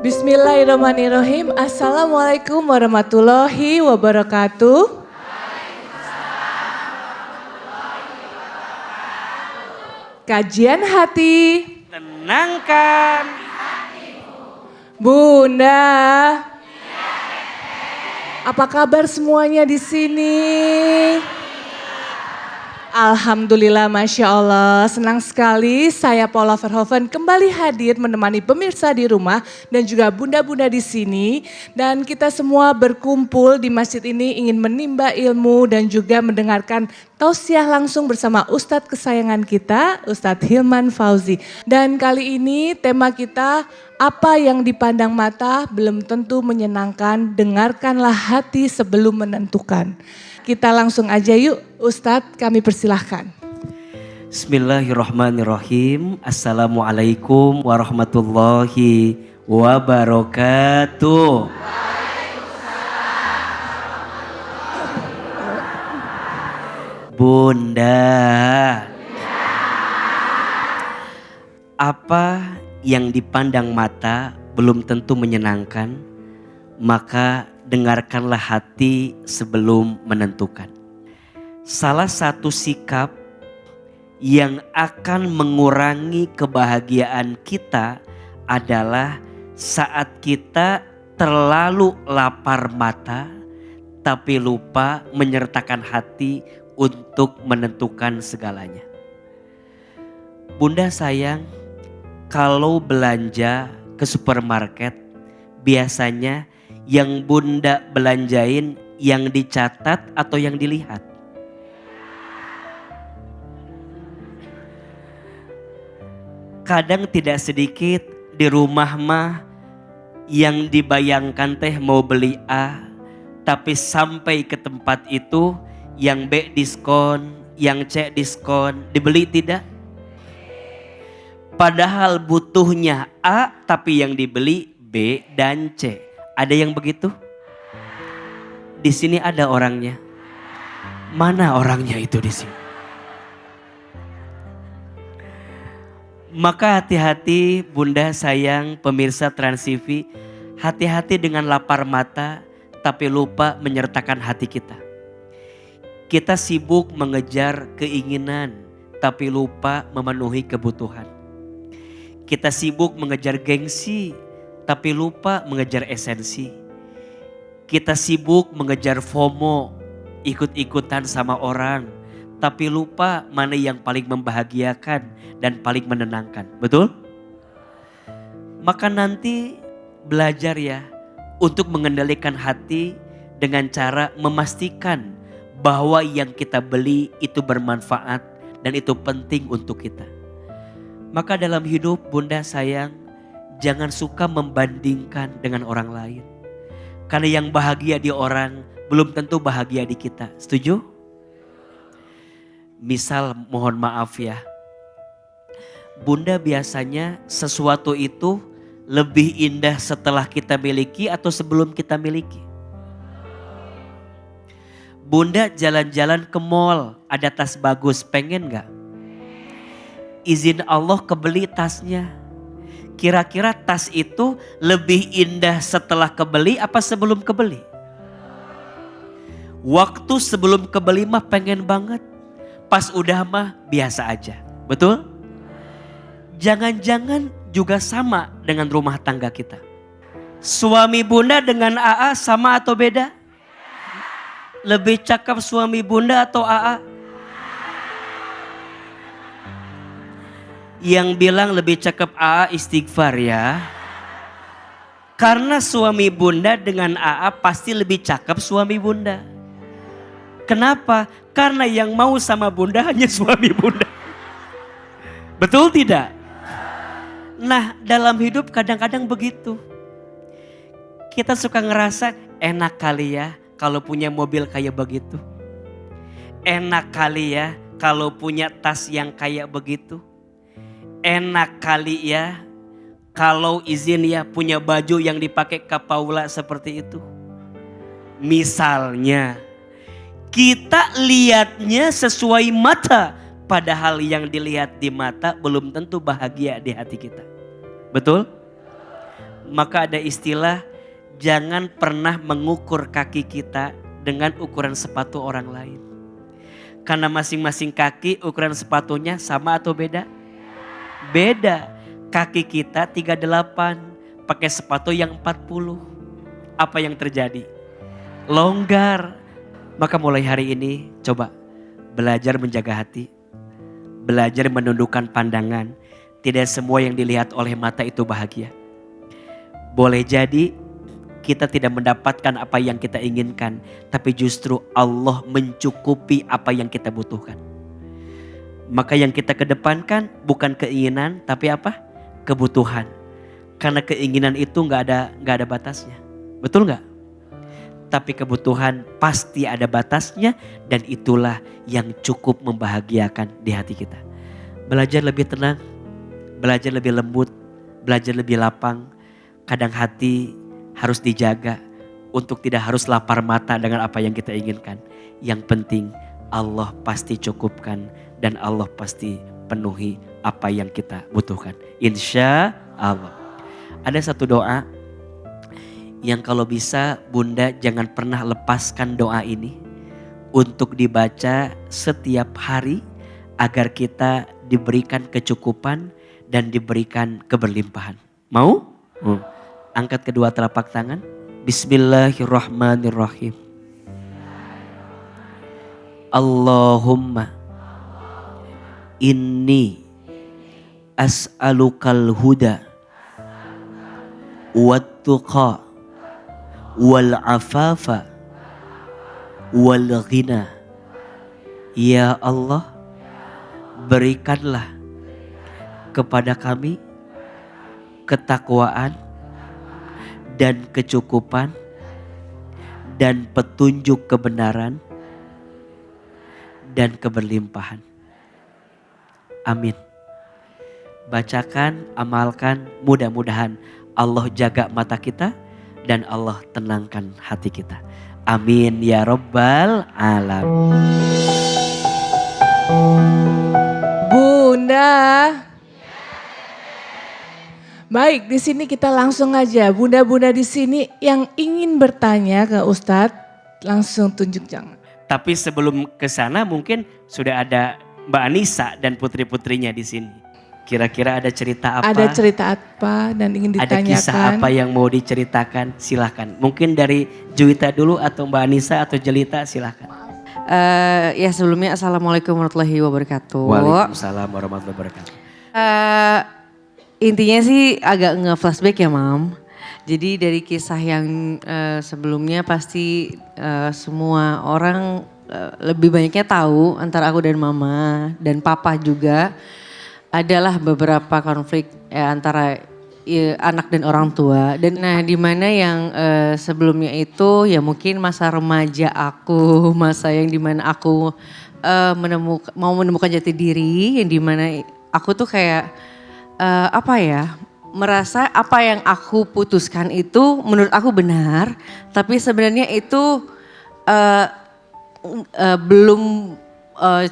Bismillahirrahmanirrahim. Assalamualaikum warahmatullahi wabarakatuh. Kajian hati. Tenangkan. Bunda. Apa kabar semuanya di sini? Alhamdulillah, Masya Allah. Senang sekali saya Paula Verhoeven kembali hadir menemani pemirsa di rumah dan juga bunda-bunda di sini. Dan kita semua berkumpul di masjid ini ingin menimba ilmu dan juga mendengarkan tausiah langsung bersama Ustadz kesayangan kita, Ustadz Hilman Fauzi. Dan kali ini tema kita, apa yang dipandang mata belum tentu menyenangkan, dengarkanlah hati sebelum menentukan. Kita langsung aja yuk, Ustadz kami persilahkan. Bismillahirrahmanirrahim. Assalamualaikum warahmatullahi wabarakatuh. Bunda, apa yang dipandang mata belum tentu menyenangkan, maka dengarkanlah hati sebelum menentukan. Salah satu sikap yang akan mengurangi kebahagiaan kita adalah saat kita terlalu lapar mata tapi lupa menyertakan hati untuk menentukan segalanya. Bunda sayang, kalau belanja ke supermarket biasanya yang bunda belanjain yang dicatat atau yang dilihat? Kadang tidak sedikit di rumah mah yang dibayangkan teh mau beli A, tapi sampai ke tempat itu yang B diskon, yang C diskon, dibeli tidak? Padahal butuhnya A tapi yang dibeli B dan C. Ada yang begitu? Di sini ada orangnya. Mana orangnya itu di sini? Maka hati-hati bunda sayang pemirsa Trans TV. Hati-hati dengan lapar mata tapi lupa menyertakan hati kita. Kita sibuk mengejar keinginan tapi lupa memenuhi kebutuhan. Kita sibuk mengejar gengsi tapi lupa mengejar esensi. Kita sibuk mengejar FOMO, ikut-ikutan sama orang, tapi lupa mana yang paling membahagiakan dan paling menenangkan. Betul? Maka nanti belajar ya untuk mengendalikan hati dengan cara memastikan bahwa yang kita beli itu bermanfaat dan itu penting untuk kita. Maka dalam hidup bunda sayang, jangan suka membandingkan dengan orang lain. Karena yang bahagia di orang belum tentu bahagia di kita. Setuju? Misal mohon maaf ya. Bunda biasanya sesuatu itu lebih indah setelah kita miliki atau sebelum kita miliki? Bunda jalan-jalan ke mall, ada tas bagus, pengen gak? Izin Allah kebeli tasnya. Kira-kira tas itu lebih indah setelah kebeli apa sebelum kebeli? Waktu sebelum kebeli mah pengen banget. Pas udah mah biasa aja. Betul? Jangan-jangan juga sama dengan rumah tangga kita. Suami bunda dengan AA sama atau beda? Lebih cakep suami bunda atau AA? Yang bilang lebih cakep AA istighfar ya. Karena suami bunda dengan AA pasti lebih cakep suami bunda. Kenapa? Karena yang mau sama bunda hanya suami bunda. Betul tidak? Nah dalam hidup kadang-kadang begitu. Kita suka ngerasa enak kali ya kalau punya mobil kayak begitu. Enak kali ya kalau punya tas yang kayak begitu. Enak kali ya kalau izin ya punya baju yang dipakai Kak Paula seperti itu. Misalnya kita lihatnya sesuai mata, padahal yang dilihat di mata belum tentu bahagia di hati kita. Betul? Maka ada istilah, jangan pernah mengukur kaki kita dengan ukuran sepatu orang lain. Karena masing-masing kaki ukuran sepatunya sama atau beda? Beda. Kaki kita 38, pakai sepatu yang 40. Apa yang terjadi? Longgar. Maka mulai hari ini coba belajar menjaga hati. Belajar menundukkan pandangan. Tidak semua yang dilihat oleh mata itu bahagia. Boleh jadi kita tidak mendapatkan apa yang kita inginkan. Tapi justru Allah mencukupi apa yang kita butuhkan. Maka yang kita kedepankan bukan keinginan tapi apa? Kebutuhan. Karena keinginan itu gak ada batasnya. Betul gak? Tapi kebutuhan pasti ada batasnya dan itulah yang cukup membahagiakan di hati kita. Belajar lebih tenang, belajar lebih lembut, belajar lebih lapang. Kadang hati harus dijaga untuk tidak harus lapar mata dengan apa yang kita inginkan. Yang penting Allah pasti cukupkan dan Allah pasti penuhi apa yang kita butuhkan. Insya Allah. Ada satu doa yang kalau bisa Bunda jangan pernah lepaskan doa ini untuk dibaca setiap hari agar kita diberikan kecukupan dan diberikan keberlimpahan. Mau? Angkat kedua telapak tangan. Bismillahirrahmanirrahim. Allahumma inni as'alukal huda wat tuqa wal afafa wal ghina. Ya Allah, berikanlah kepada kami ketakwaan dan kecukupan dan petunjuk kebenaran dan keberlimpahan. Amin. Bacakan, amalkan, mudah-mudahan Allah jaga mata kita dan Allah tenangkan hati kita. Amin ya Rabbal Alamin. Bunda. Baik, di sini kita langsung aja. Bunda-bunda di sini yang ingin bertanya ke Ustadz, langsung tunjuk jangan. Tapi sebelum ke sana mungkin sudah ada Mbak Anissa dan putri-putrinya di sini. Kira-kira ada cerita apa? Ada cerita apa dan ingin ditanyakan? Ada kisah apa yang mau diceritakan? Silahkan. Mungkin dari Juwita dulu atau Mbak Anissa atau Jelita silahkan. Ya sebelumnya Assalamualaikum warahmatullahi wabarakatuh. Waalaikumsalam warahmatullahi wabarakatuh. Intinya sih agak nge-flashback ya Mam. Jadi dari kisah yang sebelumnya pasti semua orang lebih banyaknya tahu antara aku dan Mama dan Papa juga. Adalah beberapa konflik antara anak dan orang tua. Dan nah di mana yang sebelumnya itu ya mungkin masa remaja aku, masa yang dimana aku mau menemukan jati diri, yang dimana aku tuh kayak merasa apa yang aku putuskan itu menurut aku benar, tapi sebenarnya itu belum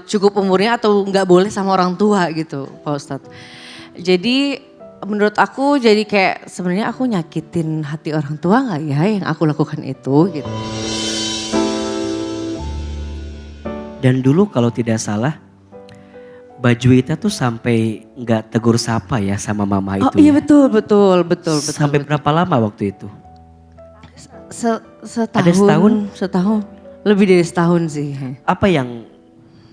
cukup umurnya atau nggak boleh sama orang tua gitu Pak Ustadz. Jadi menurut aku jadi kayak sebenarnya aku nyakitin hati orang tua nggak ya yang aku lakukan itu gitu. Dan dulu kalau tidak salah Mbak Juwita tuh sampai nggak tegur sapa ya sama mama itu. Oh iya ya? betul. Sampai berapa lama waktu itu? Setahun. Lebih dari setahun sih. Apa yang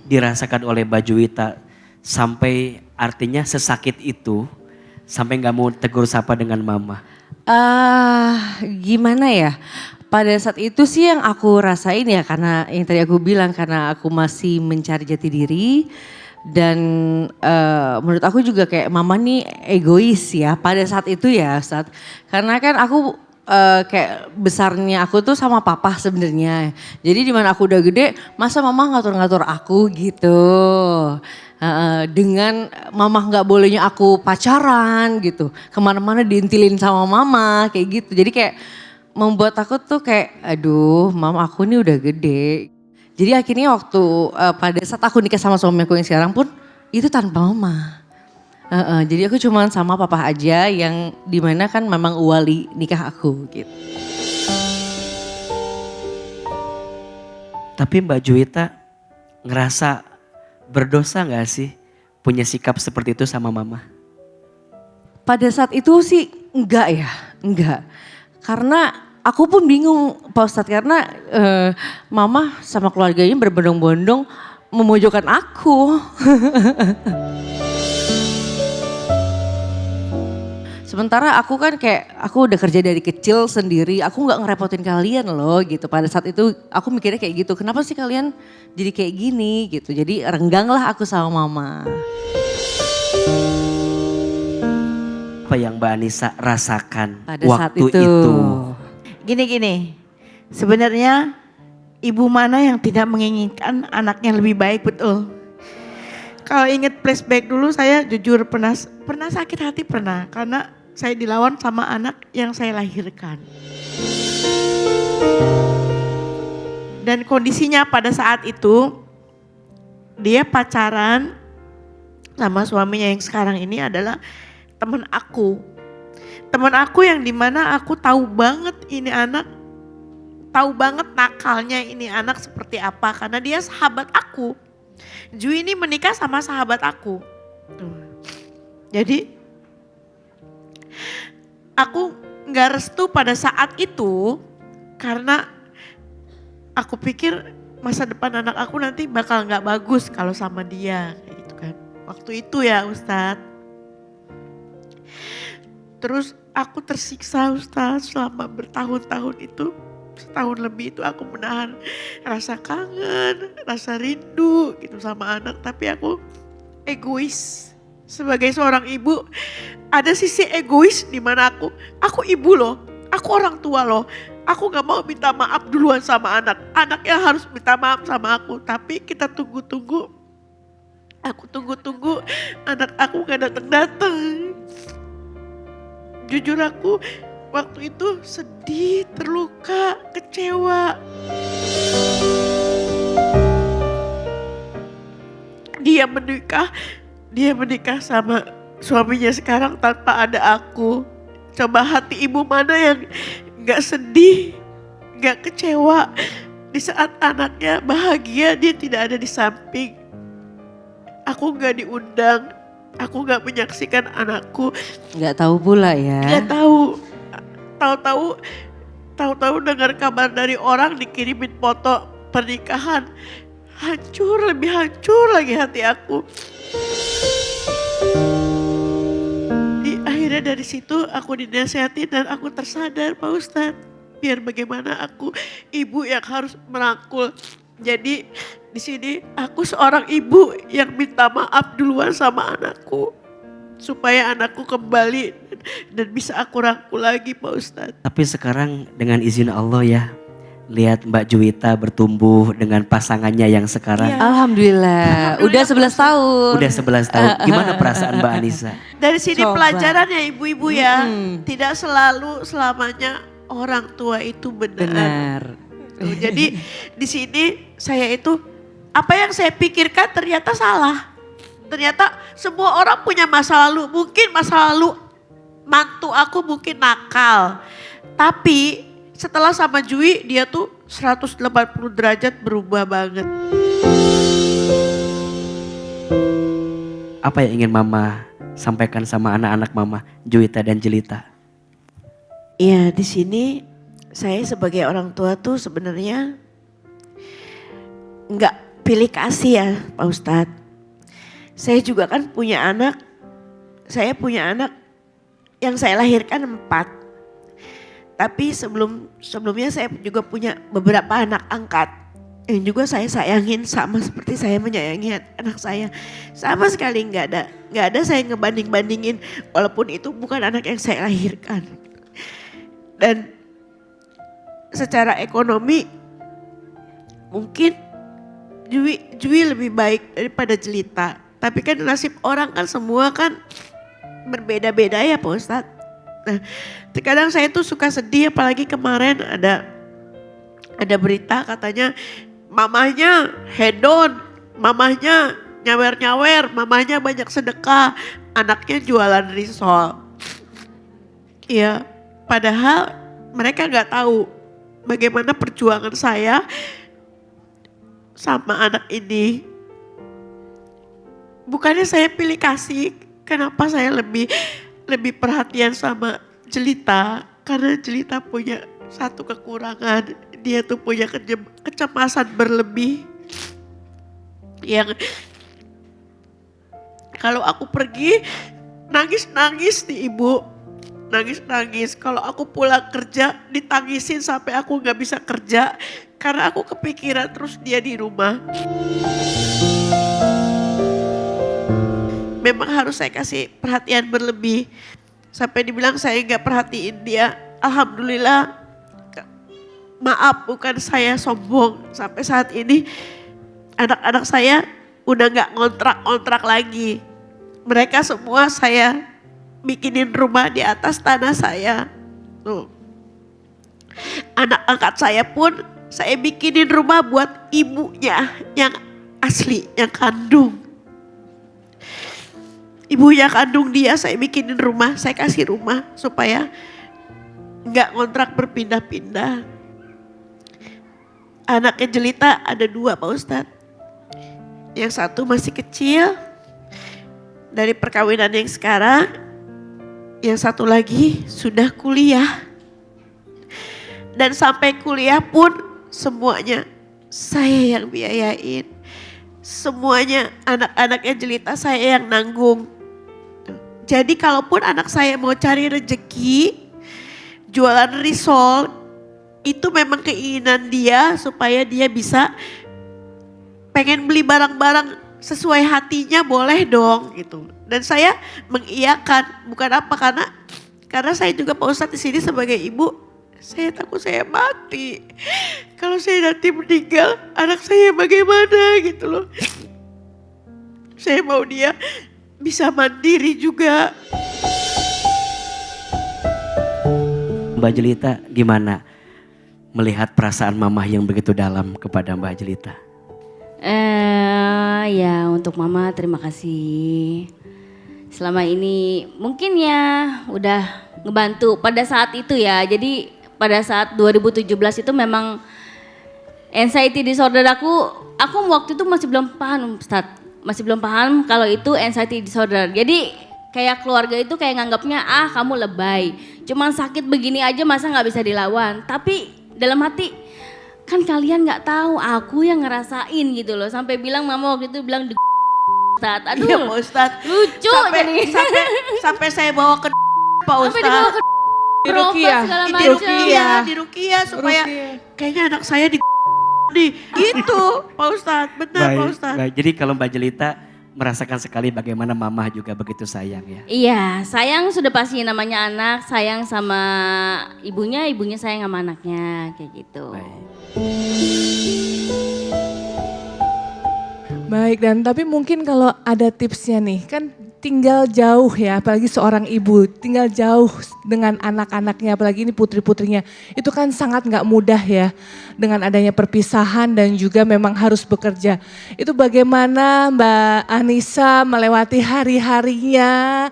dirasakan oleh Mbak Juwita sampai artinya sesakit itu sampai nggak mau tegur sapa dengan mama? Gimana ya? Pada saat itu sih yang aku rasain ya karena yang tadi aku bilang karena aku masih mencari jati diri dan menurut aku juga kayak mama nih egois ya pada saat itu ya Ustadz. Karena kan aku kayak besarnya aku tuh sama papa sebenarnya. Jadi di mana aku udah gede, masa mama ngatur-ngatur aku gitu. Dengan mama nggak bolehnya aku pacaran gitu. Kemana-mana diintilin sama mama kayak gitu. Jadi kayak membuat aku tuh kayak aduh mama aku nih udah gede. Jadi akhirnya waktu pada saat aku nikah sama suami aku yang sekarang pun itu tanpa mama. Jadi aku cuman sama papa aja yang dimana kan memang wali nikah aku gitu. Tapi Mbak Juwita ngerasa berdosa gak sih punya sikap seperti itu sama mama? Pada saat itu sih enggak. Karena aku pun bingung Pak Ustadz karena mama sama keluarganya berbondong-bondong memojokkan aku. Sementara aku kan kayak aku udah kerja dari kecil sendiri, aku nggak ngerepotin kalian loh gitu. Pada saat itu aku mikirnya kayak gitu, kenapa sih kalian jadi kayak gini gitu. Jadi rengganglah aku sama mama. Apa yang Mbak Anissa rasakan Pada saat waktu itu? Gini, sebenarnya ibu mana yang tidak menginginkan anaknya lebih baik, betul. Kalau inget flashback dulu saya jujur pernah sakit hati karena saya dilawan sama anak yang saya lahirkan. Dan kondisinya pada saat itu dia pacaran sama suaminya yang sekarang ini adalah teman aku. Teman aku yang dimana aku tahu banget nakalnya ini anak seperti apa karena dia sahabat aku. Jui ini menikah sama sahabat aku. Jadi aku gak restu pada saat itu karena aku pikir masa depan anak aku nanti bakal gak bagus kalau sama dia gitu kan. Waktu itu ya Ustadz. Terus aku tersiksa Ustadz selama bertahun-tahun itu. Setahun lebih itu aku menahan rasa kangen, rasa rindu gitu sama anak. Tapi aku egois. Sebagai seorang ibu ada sisi egois di mana aku ibu loh, aku orang tua loh. Aku gak mau minta maaf duluan sama anak. Anaknya harus minta maaf sama aku. Tapi kita tunggu-tunggu. Aku tunggu-tunggu anak aku gak datang-datang. Jujur aku waktu itu sedih, terluka, kecewa. Dia menikah sama suaminya sekarang tanpa ada aku. Coba hati ibu mana yang gak sedih, gak kecewa. Di saat anaknya bahagia dia tidak ada di samping. Aku gak diundang, aku gak menyaksikan anakku. Nggak tahu pula ya. Gak tahu dengar kabar dari orang dikirimin foto pernikahan. Lebih hancur lagi hati aku. Akhirnya dari situ aku dinasihatin dan aku tersadar Pak Ustadz. Biar bagaimana aku ibu yang harus merangkul. Jadi di sini aku seorang ibu yang minta maaf duluan sama anakku. Supaya anakku kembali dan bisa aku rangkul lagi Pak Ustadz. Tapi sekarang dengan izin Allah ya, lihat Mbak Juwita bertumbuh dengan pasangannya yang sekarang. Iya. Alhamdulillah, udah 11 tahun. Udah 11 tahun. Gimana perasaan Mbak Anissa? Dari sini Coba. pelajaran ya ibu-ibu ya. Tidak selamanya orang tua itu benar. Benar. Tuh, jadi di sini saya itu apa yang saya pikirkan ternyata salah. Ternyata semua orang punya masa lalu. Mungkin masa lalu mantu aku mungkin nakal. Tapi setelah sama Jui dia tuh 180 derajat berubah banget. Apa yang ingin Mama sampaikan sama anak-anak Mama, Juwita dan Jelita? Iya, di sini saya sebagai orang tua tuh sebenarnya nggak pilih kasih ya Pak Ustadz. Saya juga kan punya anak, saya punya anak yang saya lahirkan 4. Tapi sebelumnya saya juga punya beberapa anak angkat yang juga saya sayangin sama seperti saya menyayangi anak saya. Sama sekali nggak ada saya ngebanding-bandingin walaupun itu bukan anak yang saya lahirkan. Dan secara ekonomi mungkin Jui lebih baik daripada Jelita. Tapi kan nasib orang kan semua kan berbeda-beda ya Pak Ustadz. Nah, terkadang saya tuh suka sedih apalagi kemarin ada berita katanya mamahnya hedon, mamahnya nyawer-nyawer, mamahnya banyak sedekah. anaknya jualan risol. Iya, padahal mereka nggak tahu bagaimana perjuangan saya sama anak ini. Bukannya saya pilih kasih, kenapa saya lebih perhatian sama Jelita? Karena Jelita punya satu kekurangan, dia tuh punya kecemasan berlebih. Yang kalau aku pergi nangis-nangis nih ibu, nangis-nangis. Kalau aku pulang kerja ditangisin sampai aku gak bisa kerja karena aku kepikiran terus dia di rumah. Memang harus saya kasih perhatian berlebih. Sampai dibilang saya gak perhatiin dia. Alhamdulillah, maaf bukan saya sombong. Sampai saat ini anak-anak saya udah gak ngontrak-ngontrak lagi. Mereka semua saya bikinin rumah di atas tanah saya. Tuh. Anak angkat saya pun saya bikinin rumah buat ibunya yang asli, yang kandung. Ibunya kandung dia saya bikinin rumah, saya kasih rumah supaya gak ngontrak berpindah-pindah. Anaknya Jelita ada 2 Pak Ustadz. Yang satu masih kecil dari perkawinan yang sekarang. Yang satu lagi sudah kuliah. Dan sampai kuliah pun semuanya saya yang biayain. Semuanya anak-anaknya Jelita saya yang nanggung. Jadi kalaupun anak saya mau cari rezeki, jualan risol, itu memang keinginan dia supaya dia bisa pengen beli barang-barang sesuai hatinya boleh dong gitu. Dan saya mengiyakan, bukan apa karena saya juga Pak Ustadz di sini sebagai ibu, saya takut saya mati. Kalau saya nanti meninggal, anak saya bagaimana gitu loh. Saya mau dia bisa mandiri juga. Mbak Jelita gimana melihat perasaan Mama yang begitu dalam kepada Mbak Jelita? Ya untuk Mama terima kasih. Selama ini mungkin ya udah ngebantu pada saat itu ya. Jadi pada saat 2017 itu memang anxiety disorder aku waktu itu masih belum paham Ustadz. Masih belum paham kalau itu anxiety disorder. Jadi kayak keluarga itu kayak nganggapnya kamu lebay. Cuman sakit begini aja masa gak bisa dilawan. Tapi dalam hati kan kalian gak tahu aku yang ngerasain gitu loh. Sampai bilang Mama waktu itu bilang Ustadz. Aduh iya, Pak Ustadz. lucu Sampai saya bawa ke Pak sampai dibawa Ustadz. ke Di Rukiah. segala Di macam. Rukiah. Di Rukiah supaya Rukiah. kayaknya anak saya di nih. Gitu Pak Ustadz, benar Pak Ustadz. Baik. Jadi kalau Mbak Jelita merasakan sekali bagaimana Mama juga begitu sayang ya. Iya, sayang sudah pasti namanya anak, sayang sama ibunya sayang sama anaknya, kayak gitu. Baik. Baik, dan tapi mungkin kalau ada tipsnya nih, kan tinggal jauh ya, apalagi seorang ibu, tinggal jauh dengan anak-anaknya, apalagi ini putri-putrinya. Itu kan sangat gak mudah ya, dengan adanya perpisahan dan juga memang harus bekerja. Itu bagaimana Mbak Anissa melewati hari-harinya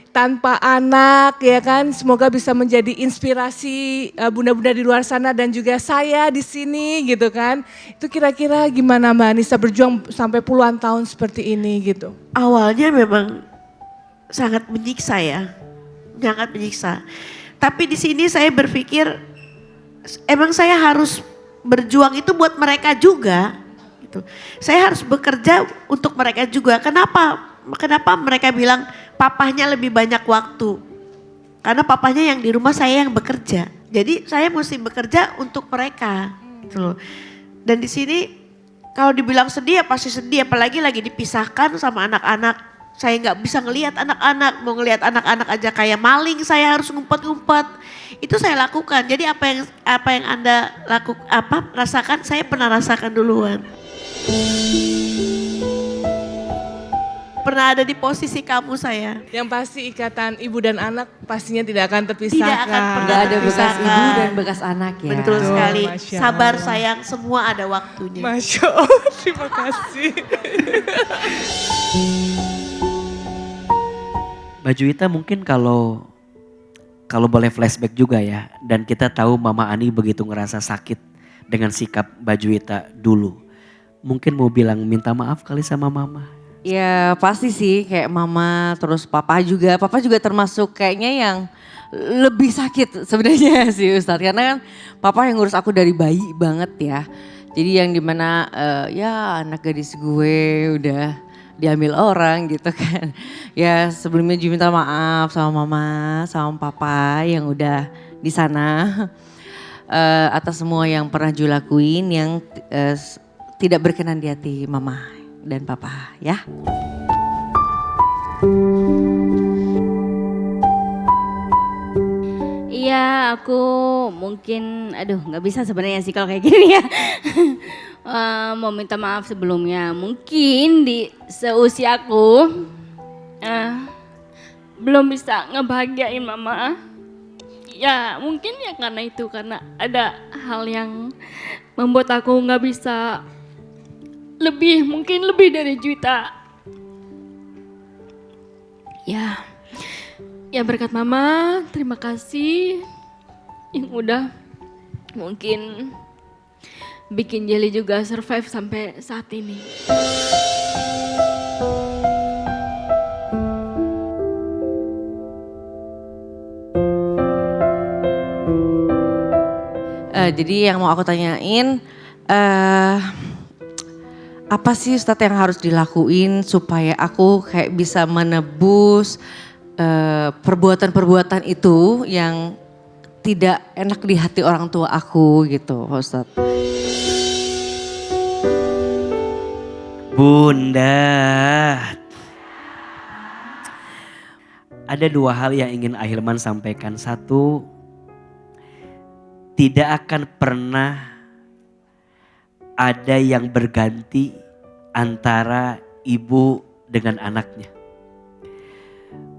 tanpa anak ya kan, semoga bisa menjadi inspirasi bunda-bunda di luar sana dan juga saya di sini gitu kan. Itu kira-kira gimana Mbak Anissa berjuang sampai puluhan tahun seperti ini gitu? Awalnya memang sangat menyiksa ya, sangat menyiksa. Tapi di sini saya berpikir emang saya harus berjuang itu buat mereka juga. Gitu. Saya harus bekerja untuk mereka juga. Kenapa mereka bilang papahnya lebih banyak waktu? Karena papahnya yang di rumah, saya yang bekerja. Jadi saya mesti bekerja untuk mereka. Gitu loh. Dan di sini kalau dibilang sedih ya pasti sedih, apalagi lagi dipisahkan sama anak-anak. Saya nggak bisa ngelihat anak-anak, mau ngelihat anak-anak aja kayak maling, saya harus ngumpet-ngumpet. Itu saya lakukan. Jadi apa yang Anda rasakan, saya pernah rasakan duluan. Pernah ada di posisi kamu saya. Yang pasti ikatan ibu dan anak pastinya tidak akan terpisahkan. Tidak akan pernah Gak ada bekas terpisahkan. ibu dan bekas anak ya. Betul sekali. Masya Sabar Allah. sayang, semua ada waktunya. Masya Allah, terima kasih. Mbak Juwita mungkin kalau boleh flashback juga ya. Dan kita tahu Mama Ani begitu ngerasa sakit dengan sikap Mbak Juwita dulu. Mungkin mau bilang minta maaf kali sama Mama. Ya pasti sih kayak mama terus papa juga. Papa juga termasuk kayaknya yang lebih sakit sebenarnya sih Ustadz. Karena kan papa yang ngurus aku dari bayi banget ya. Jadi yang dimana ya anak gadis gue udah diambil orang gitu kan. Ya sebelumnya juga minta maaf sama mama sama papa yang udah di sana. Atas semua yang pernah Ju lakuin yang tidak berkenan di hati mama dan papa ya. Iya, aku mungkin, aduh nggak bisa sebenarnya sih kalau kayak gini ya. Mau minta maaf sebelumnya. Mungkin di seusiaku belum bisa ngebahagiain mama. Ya mungkin ya karena itu, karena ada hal yang membuat aku nggak bisa mungkin lebih dari juta. Ya berkat mama, terima kasih yang udah mungkin bikin Jelly juga survive sampai saat ini. Jadi yang mau aku tanyain, apa sih Ustadz yang harus dilakuin supaya aku kayak bisa menebus perbuatan-perbuatan itu yang tidak enak di hati orang tua aku gitu Ustadz. Bunda, ada dua hal yang ingin Ahilman sampaikan. Satu, tidak akan pernah ada yang berganti antara ibu dengan anaknya.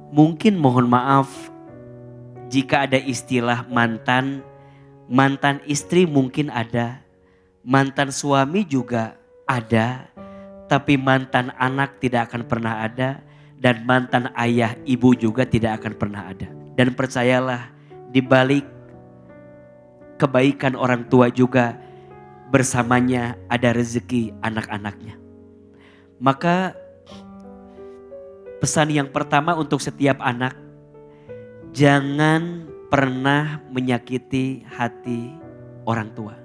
Mungkin mohon maaf jika ada istilah mantan istri mungkin ada, mantan suami juga ada, tapi mantan anak tidak akan pernah ada, dan mantan ayah ibu juga tidak akan pernah ada. Dan percayalah, di balik kebaikan orang tua juga bersamanya ada rezeki anak-anaknya. Maka pesan yang pertama untuk setiap anak, jangan pernah menyakiti hati orang tua.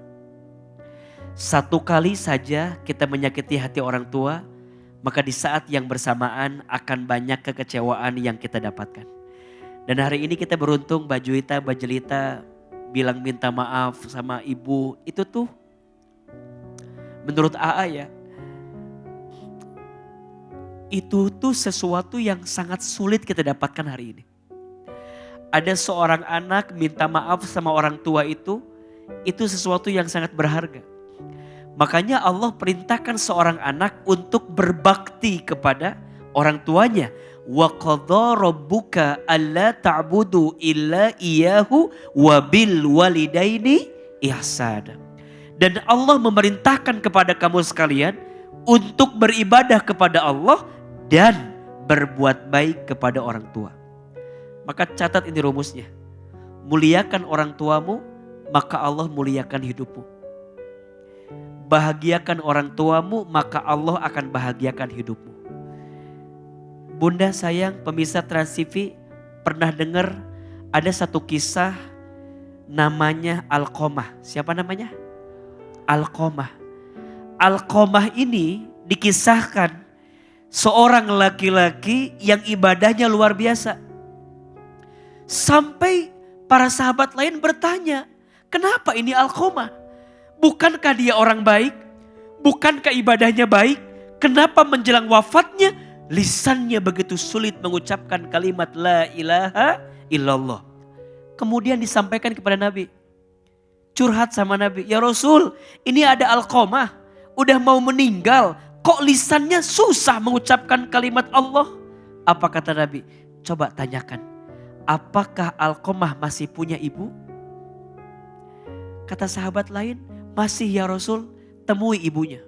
Satu kali saja kita menyakiti hati orang tua, maka di saat yang bersamaan akan banyak kekecewaan yang kita dapatkan. Dan hari ini kita beruntung Mbak Juwita, Mbak Jelita bilang minta maaf sama ibu. Itu tuh menurut AA ya, itu tuh sesuatu yang sangat sulit kita dapatkan hari ini. Ada seorang anak minta maaf sama orang tua itu sesuatu yang sangat berharga. Makanya Allah perintahkan seorang anak untuk berbakti kepada orang tuanya. Wa qadha rabbuka alla ta'budu illa iyyahu wa bil walidaini ihsana. Dan Allah memerintahkan kepada kamu sekalian untuk beribadah kepada Allah dan berbuat baik kepada orang tua. Maka catat ini rumusnya. Muliakan orang tuamu, maka Allah muliakan hidupmu. Bahagiakan orang tuamu, maka Allah akan bahagiakan hidupmu. Bunda sayang, pemirsa Trans TV pernah dengar ada satu kisah namanya Alqamah. Siapa namanya? Alqamah. Alqamah ini dikisahkan seorang laki-laki yang ibadahnya luar biasa. Sampai para sahabat lain bertanya, kenapa ini Alqamah? Bukankah dia orang baik? Bukankah ibadahnya baik? Kenapa menjelang wafatnya lisannya begitu sulit mengucapkan kalimat la ilaha illallah? Kemudian disampaikan kepada Nabi. Curhat sama Nabi, ya Rasul, ini ada Alqamah, udah mau meninggal, kok lisannya susah mengucapkan kalimat Allah? Apa kata Nabi? Coba tanyakan, apakah Alqamah masih punya ibu? Kata sahabat lain, masih ya Rasul, temui ibunya.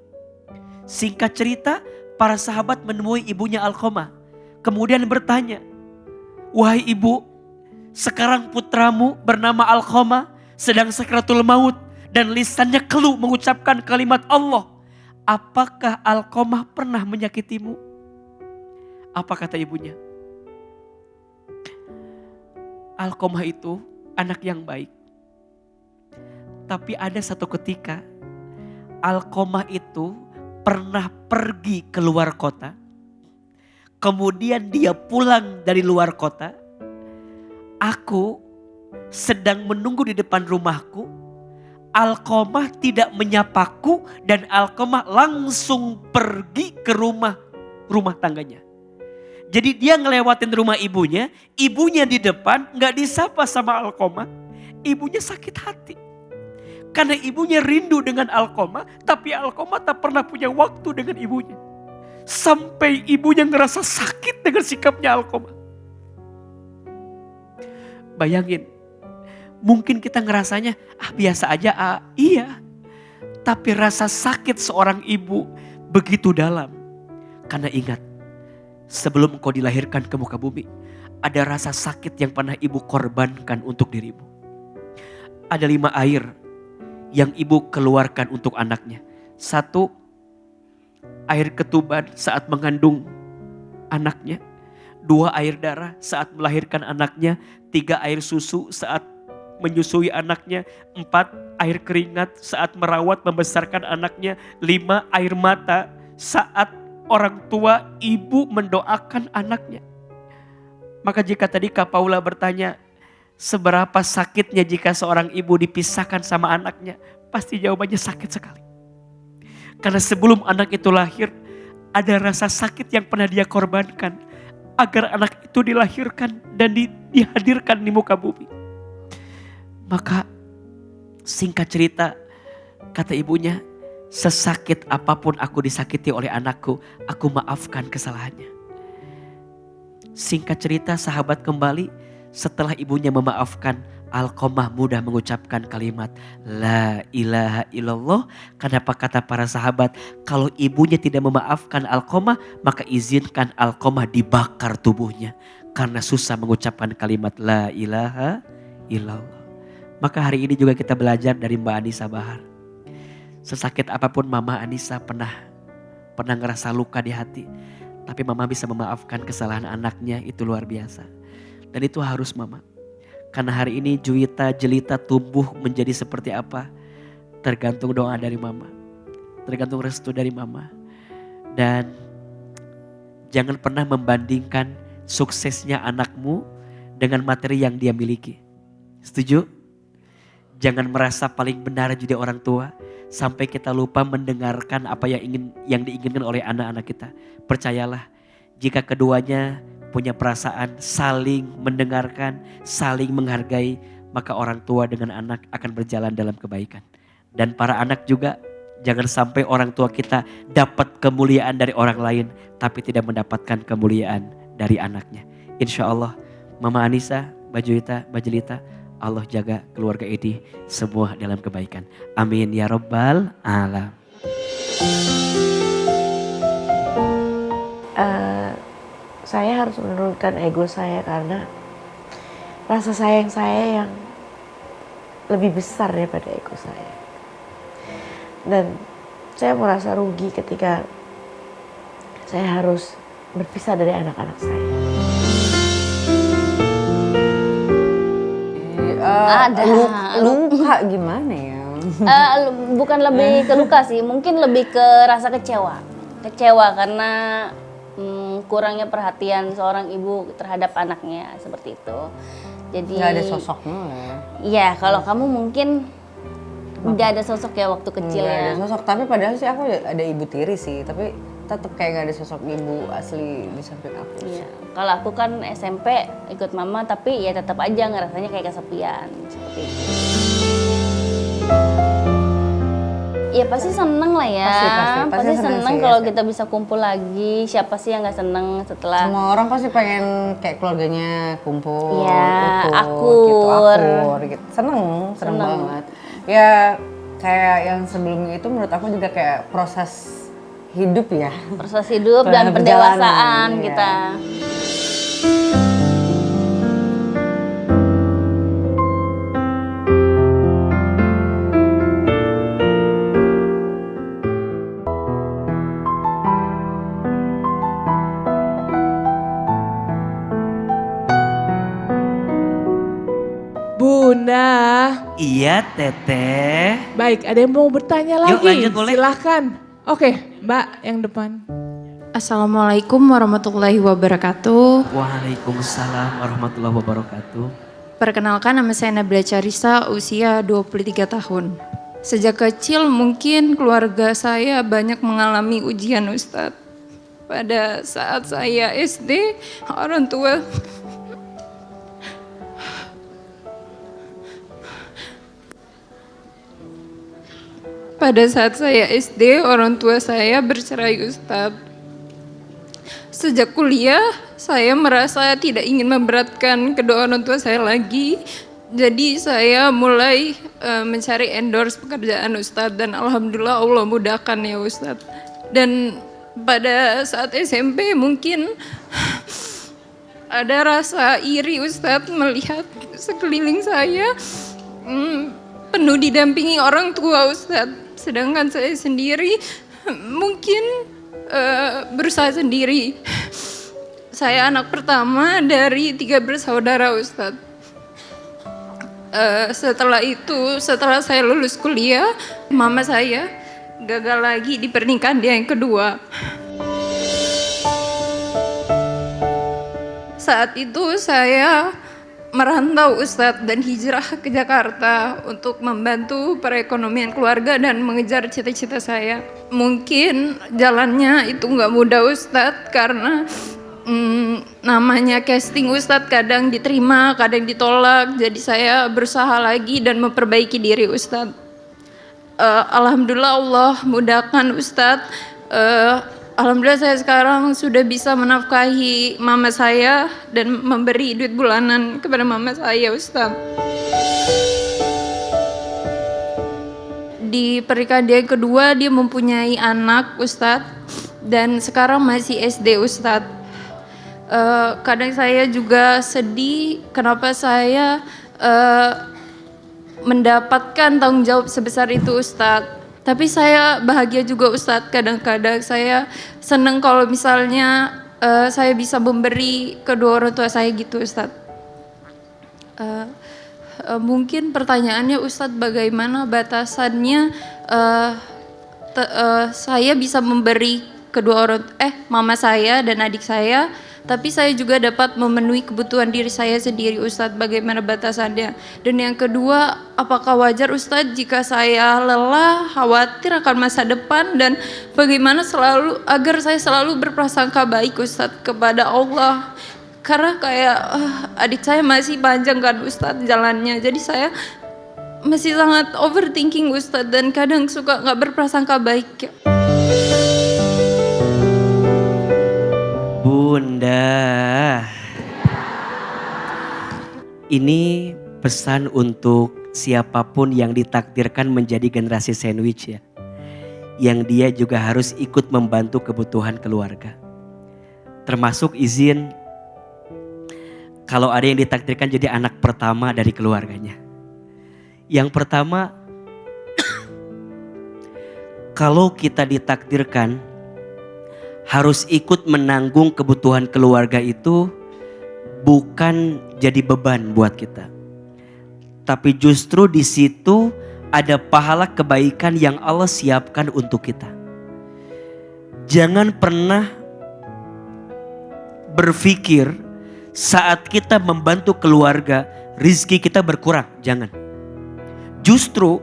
Singkat cerita, para sahabat menemui ibunya Alqamah. Kemudian bertanya, wahai ibu, sekarang putramu bernama Alqamah sedang sakratul maut dan lisannya keluh mengucapkan kalimat Allah. Apakah Alqamah pernah menyakitimu? Apa kata ibunya? Alqamah itu anak yang baik. Tapi ada satu ketika Alqamah itu pernah pergi ke luar kota. Kemudian dia pulang dari luar kota. Aku sedang menunggu di depan rumahku. Alqamah tidak menyapaku dan Alqamah langsung pergi ke rumah tangganya. Jadi dia ngelewatin rumah ibunya di depan gak disapa sama Alqamah. Ibunya sakit hati. Karena ibunya rindu dengan Alqamah, tapi Alqamah tak pernah punya waktu dengan ibunya. Sampai ibunya ngerasa sakit dengan sikapnya Alqamah. Bayangin, mungkin kita ngerasanya, biasa aja, iya. Tapi rasa sakit seorang ibu begitu dalam. Karena ingat, sebelum engkau dilahirkan ke muka bumi, ada rasa sakit yang pernah ibu korbankan untuk dirimu. Ada 5 air yang ibu keluarkan untuk anaknya. 1, air ketuban saat mengandung anaknya. 2, air darah saat melahirkan anaknya. 3, air susu saat menyusui anaknya. 4, air keringat saat merawat membesarkan anaknya. 5, air mata saat orang tua ibu mendoakan anaknya. Maka jika tadi Kak Paula bertanya, seberapa sakitnya jika seorang ibu dipisahkan sama anaknya? Pasti jawabannya sakit sekali. Karena sebelum anak itu lahir, ada rasa sakit yang pernah dia korbankan. Agar anak itu dilahirkan dan dihadirkan di muka bumi. Maka singkat cerita, kata ibunya, sesakit apapun aku disakiti oleh anakku, aku maafkan kesalahannya. Singkat cerita, sahabat kembali setelah ibunya memaafkan, Alqamah mudah mengucapkan kalimat La ilaha illallah. Kenapa kata para sahabat, kalau ibunya tidak memaafkan Alqamah, maka izinkan Alqamah dibakar tubuhnya. Karena susah mengucapkan kalimat La ilaha illallah. Maka hari ini juga kita belajar dari Mbak Anissa Bahar. Sesakit apapun Mama Anissa pernah ngerasa luka di hati. Tapi Mama bisa memaafkan kesalahan anaknya, itu luar biasa. Dan itu harus Mama. Karena hari ini Juwita Jelita tumbuh menjadi seperti apa, tergantung doa dari Mama. Tergantung restu dari Mama. Dan jangan pernah membandingkan suksesnya anakmu dengan materi yang dia miliki. Setuju? Jangan merasa paling benar jadi orang tua sampai kita lupa mendengarkan apa yang diinginkan oleh anak-anak kita. Percayalah, jika keduanya punya perasaan saling mendengarkan, saling menghargai, maka orang tua dengan anak akan berjalan dalam kebaikan. Dan para anak juga, jangan sampai orang tua kita dapat kemuliaan dari orang lain, tapi tidak mendapatkan kemuliaan dari anaknya. Insya Allah, Mama Anissa, Mbak Juwita, Mbak Jelita, Allah jaga keluarga Edi semua dalam kebaikan. Amin ya Rabbal Alamin. Saya harus menurunkan ego saya karena rasa sayang saya yang lebih besar daripada ego saya. Dan saya merasa rugi ketika saya harus berpisah dari anak-anak saya. Luka gimana ya? Bukan lebih ke luka sih, mungkin lebih ke rasa kecewa. Kecewa karena kurangnya perhatian seorang ibu terhadap anaknya seperti itu. Jadi nggak ada sosoknya ya? Iya, kalau kamu mungkin nggak ada sosok ya waktu kecil Nggak ya. ada sosok, tapi padahal sih aku ada ibu tiri sih, tapi tetap kayak nggak ada sosok ibu asli di samping aku. Iya. Kalau aku kan SMP ikut mama, tapi ya tetap aja ngerasanya kayak kesepian seperti itu. Ya pasti seneng lah ya. Pasti seneng kalau kita bisa kumpul lagi. Siapa sih yang nggak seneng setelah? Semua orang pasti pengen kayak keluarganya kumpul, Ya, utuh, akur. gitu. Seneng banget. Ya kayak yang sebelumnya itu menurut aku juga kayak proses hidup ya. Proses hidup dan pendewasaan Perjalanan, kita. iya. Iya Teteh. Baik, ada yang mau bertanya lagi? Yuk, lanjut, boleh. Silahkan. Oke, Mbak yang depan. Assalamualaikum warahmatullahi wabarakatuh. Waalaikumsalam warahmatullahi wabarakatuh. Perkenalkan, nama saya Nabila Carissa, usia 23 tahun. Sejak kecil mungkin keluarga saya banyak mengalami ujian Ustadz. Pada saat saya SD, orang tua orang tua saya bercerai Ustadz. Sejak kuliah, saya merasa tidak ingin memberatkan kedua orang tua saya lagi. Jadi saya mulai mencari endorse pekerjaan Ustadz dan alhamdulillah Allah mudahkan ya Ustadz. Dan pada saat SMP mungkin ada rasa iri Ustadz melihat sekeliling saya penuh didampingi orang tua Ustadz. Sedangkan saya sendiri mungkin berusaha sendiri. Saya anak pertama dari 3 bersaudara Ustadz. Setelah saya lulus kuliah, mama saya gagal lagi di pernikahan dia yang kedua. Saat itu saya merantau Ustadz dan hijrah ke Jakarta untuk membantu perekonomian keluarga dan mengejar cita-cita saya. Mungkin jalannya itu nggak mudah Ustadz karena namanya casting Ustadz kadang diterima, kadang ditolak. Jadi saya berusaha lagi dan memperbaiki diri Ustadz. Alhamdulillah Allah mudahkan Ustadz. Alhamdulillah saya sekarang sudah bisa menafkahi mama saya dan memberi duit bulanan kepada mama saya Ustadz. Di pernikahan dia yang kedua dia mempunyai anak Ustadz dan sekarang masih SD Ustadz. Kadang saya juga sedih kenapa saya mendapatkan tanggung jawab sebesar itu Ustadz. Tapi saya bahagia juga Ustadz, kadang-kadang saya senang kalau misalnya saya bisa memberi kedua orang tua saya gitu Ustadz. Mungkin pertanyaannya Ustadz bagaimana batasannya saya bisa memberi mama saya dan adik saya, tapi saya juga dapat memenuhi kebutuhan diri saya sendiri Ustadz, bagaimana batasannya. Dan yang kedua, apakah wajar Ustadz jika saya lelah, khawatir akan masa depan, dan bagaimana agar saya selalu berprasangka baik Ustadz kepada Allah. Karena kayak adik saya masih panjang kan Ustadz jalannya, jadi saya masih sangat overthinking Ustadz dan kadang suka gak berprasangka baik. Bunda, ini pesan untuk siapapun yang ditakdirkan menjadi generasi sandwich ya. Yang dia juga harus ikut membantu kebutuhan keluarga. Termasuk izin kalau ada yang ditakdirkan jadi anak pertama dari keluarganya. Yang pertama, kalau kita ditakdirkan harus ikut menanggung kebutuhan keluarga itu bukan jadi beban buat kita. Tapi justru di situ ada pahala kebaikan yang Allah siapkan untuk kita. Jangan pernah berpikir saat kita membantu keluarga rizki kita berkurang, jangan. Justru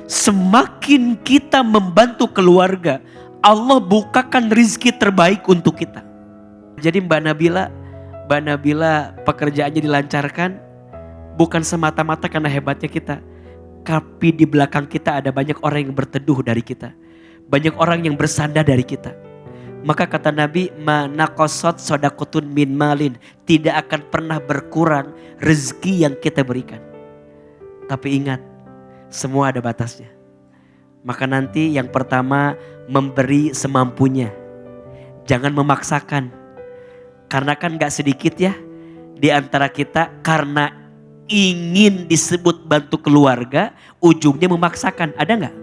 semakin kita membantu keluarga, Allah bukakan rizki terbaik untuk kita. Jadi Mbak Nabila pekerjaannya dilancarkan bukan semata-mata karena hebatnya kita. Tapi di belakang kita ada banyak orang yang berteduh dari kita. Banyak orang yang bersandar dari kita. Maka kata Nabi, ma naqasat shadaqatun min malin, tidak akan pernah berkurang rezeki yang kita berikan. Tapi ingat, semua ada batasnya. Maka nanti yang pertama memberi semampunya. Jangan memaksakan. Karena kan gak sedikit ya di antara kita karena ingin disebut bantu keluarga, ujungnya memaksakan. Ada gak?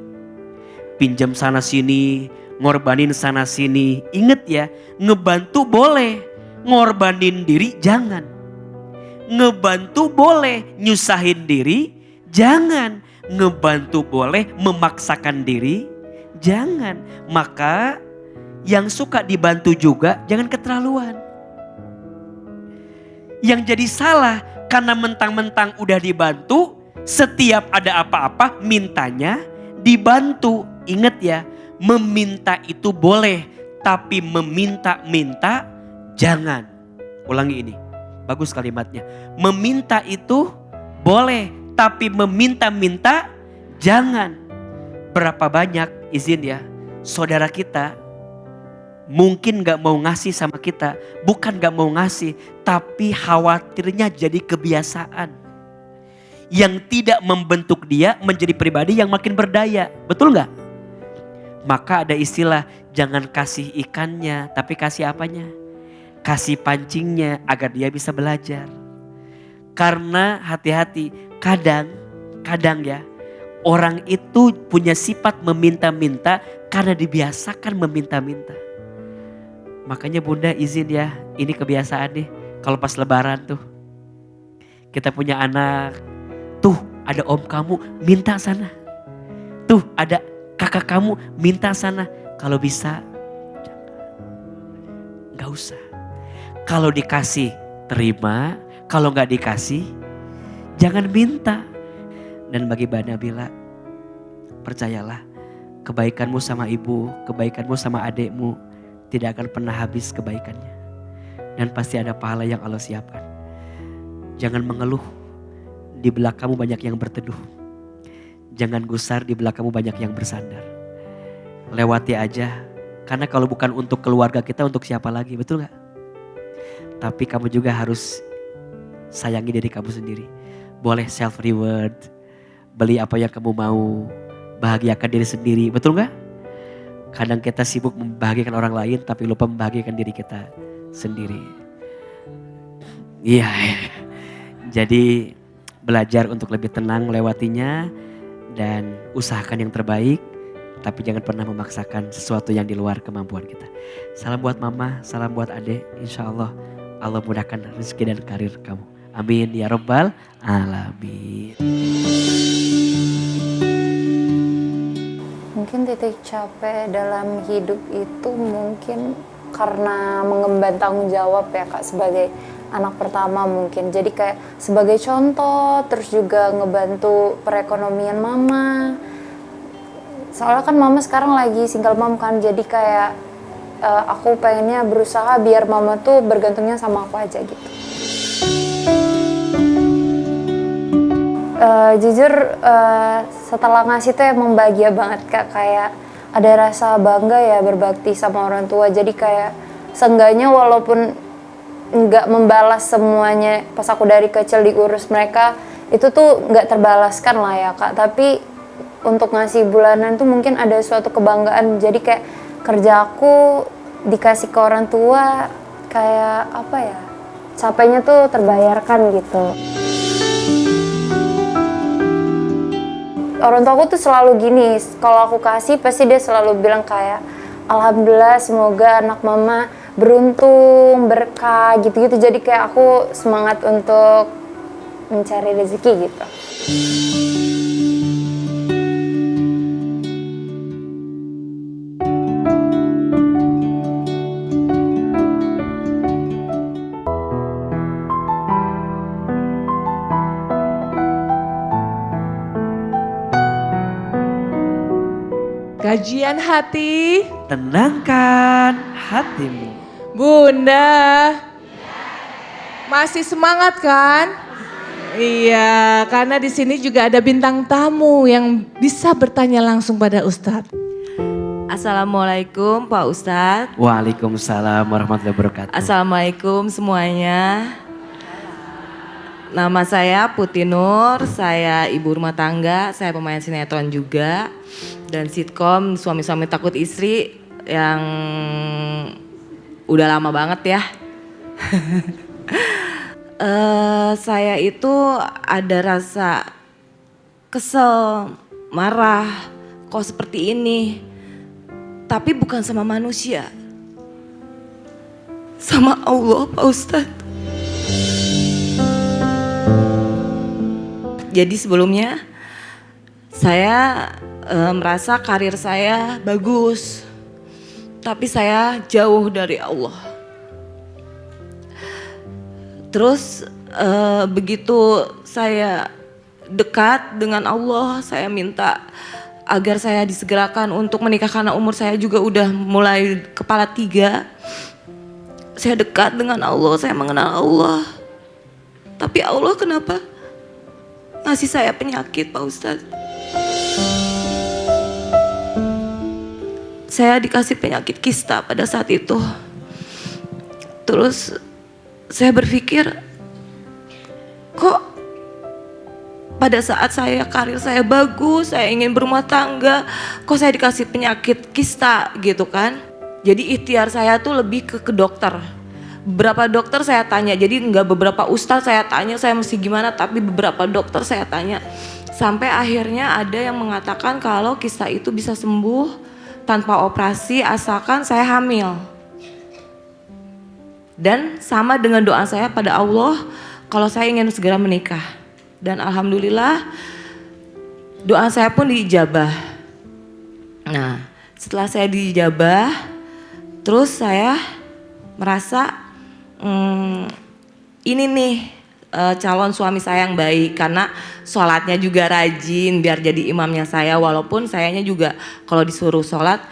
Pinjam sana sini, ngorbanin sana sini. Ingat ya, ngebantu boleh, ngorbanin diri jangan. Ngebantu boleh, nyusahin diri jangan. Ngebantu boleh, memaksakan diri jangan. Maka yang suka dibantu juga jangan keterlaluan. Yang jadi salah karena mentang-mentang udah dibantu, setiap ada apa-apa mintanya dibantu. Ingat ya, meminta itu boleh, tapi meminta-minta jangan. Ulangi ini, bagus kalimatnya. Meminta itu boleh, tapi meminta-minta jangan. Berapa banyak, izin ya, saudara kita mungkin gak mau ngasih sama kita. Bukan gak mau ngasih, tapi khawatirnya jadi kebiasaan. Yang tidak membentuk dia menjadi pribadi yang makin berdaya. Betul gak? Maka ada istilah, jangan kasih ikannya, tapi kasih apanya? Kasih pancingnya agar dia bisa belajar. Karena hati-hati, kadang ya, orang itu punya sifat meminta-minta karena dibiasakan meminta-minta. Makanya Bunda izin ya, ini kebiasaan nih. Kalau pas lebaran tuh, kita punya anak, tuh ada om kamu minta sana. Tuh ada kakak kamu minta sana. Kalau bisa, gak usah. Kalau dikasih terima, kalau gak dikasih jangan minta. Dan bagi Mbak Nabila, percayalah kebaikanmu sama ibu, kebaikanmu sama adikmu tidak akan pernah habis kebaikannya. Dan pasti ada pahala yang Allah siapkan. Jangan mengeluh, di belakangmu banyak yang berteduh. Jangan gusar, di belakangmu banyak yang bersandar. Lewati aja, karena kalau bukan untuk keluarga kita, untuk siapa lagi, betul gak? Tapi kamu juga harus sayangi diri kamu sendiri. Boleh self reward, beli apa yang kamu mau, bahagiakan diri sendiri, betul gak? Kadang kita sibuk membahagiakan orang lain tapi lupa membahagiakan diri kita sendiri. Iya, jadi belajar untuk lebih tenang melewatinya dan usahakan yang terbaik. Tapi jangan pernah memaksakan sesuatu yang di luar kemampuan kita. Salam buat mama, salam buat adik. Insya Allah Allah mudahkan rezeki dan karir kamu. Amin ya rabbal alamin. Mungkin titik capek dalam hidup itu mungkin karena mengemban tanggung jawab ya Kak, sebagai anak pertama mungkin. Jadi kayak sebagai contoh, terus juga ngebantu perekonomian mama. Soalnya kan mama sekarang lagi single mom kan, jadi kayak aku pengennya berusaha biar mama tuh bergantungnya sama aku aja gitu. Jujur setelah ngasih tuh emang bahagia banget Kak, kayak ada rasa bangga ya berbakti sama orang tua. Jadi kayak seenggaknya walaupun nggak membalas semuanya pas aku dari kecil diurus mereka, itu tuh nggak terbalaskan lah ya Kak. Tapi untuk ngasih bulanan tuh mungkin ada suatu kebanggaan. Jadi kayak kerja aku dikasih ke orang tua, kayak apa ya, capeknya tuh terbayarkan gitu. Orang tua aku tuh selalu gini, kalau aku kasih pasti dia selalu bilang kayak alhamdulillah semoga anak mama beruntung, berkah gitu-gitu. Jadi kayak aku semangat untuk mencari rezeki gitu. Kajian hati, Tenangkan hatimu. Bunda. Masih semangat kan? Iya, karena di sini juga ada bintang tamu yang bisa bertanya langsung pada Ustadz. Assalamualaikum Pak Ustadz. Waalaikumsalam warahmatullahi wabarakatuh. Assalamualaikum semuanya. Nama saya Putih Nur, saya ibu rumah tangga, saya pemain sinetron juga. Dan sitkom Suami-Suami Takut Istri yang udah lama banget ya. Saya itu ada rasa kesel, marah, kok seperti ini. Tapi bukan sama manusia, sama Allah Pak Ustadz. Jadi sebelumnya saya merasa karir saya bagus, tapi saya jauh dari Allah. Terus begitu saya dekat dengan Allah, saya minta agar saya disegerakan untuk menikah karena umur saya juga udah mulai kepala 3. Saya dekat dengan Allah, saya mengenal Allah. Tapi Allah kenapa ngasih saya penyakit, Pak Ustadz? Saya dikasih penyakit kista pada saat itu. Terus saya berpikir, kok pada saat karir saya bagus, saya ingin berumah tangga, kok saya dikasih penyakit kista gitu kan. Jadi ikhtiar saya tuh lebih ke dokter. Beberapa dokter saya tanya, jadi nggak beberapa ustadz saya tanya saya mesti gimana, tapi beberapa dokter saya tanya. Sampai akhirnya ada yang mengatakan kalau kista itu bisa sembuh tanpa operasi asalkan saya hamil. Dan sama dengan doa saya pada Allah kalau saya ingin segera menikah. Dan alhamdulillah doa saya pun diijabah. Nah, setelah saya diijabah, terus saya merasa ini nih calon suami saya yang baik, karena sholatnya juga rajin biar jadi imamnya saya, walaupun sayanya juga kalau disuruh sholat,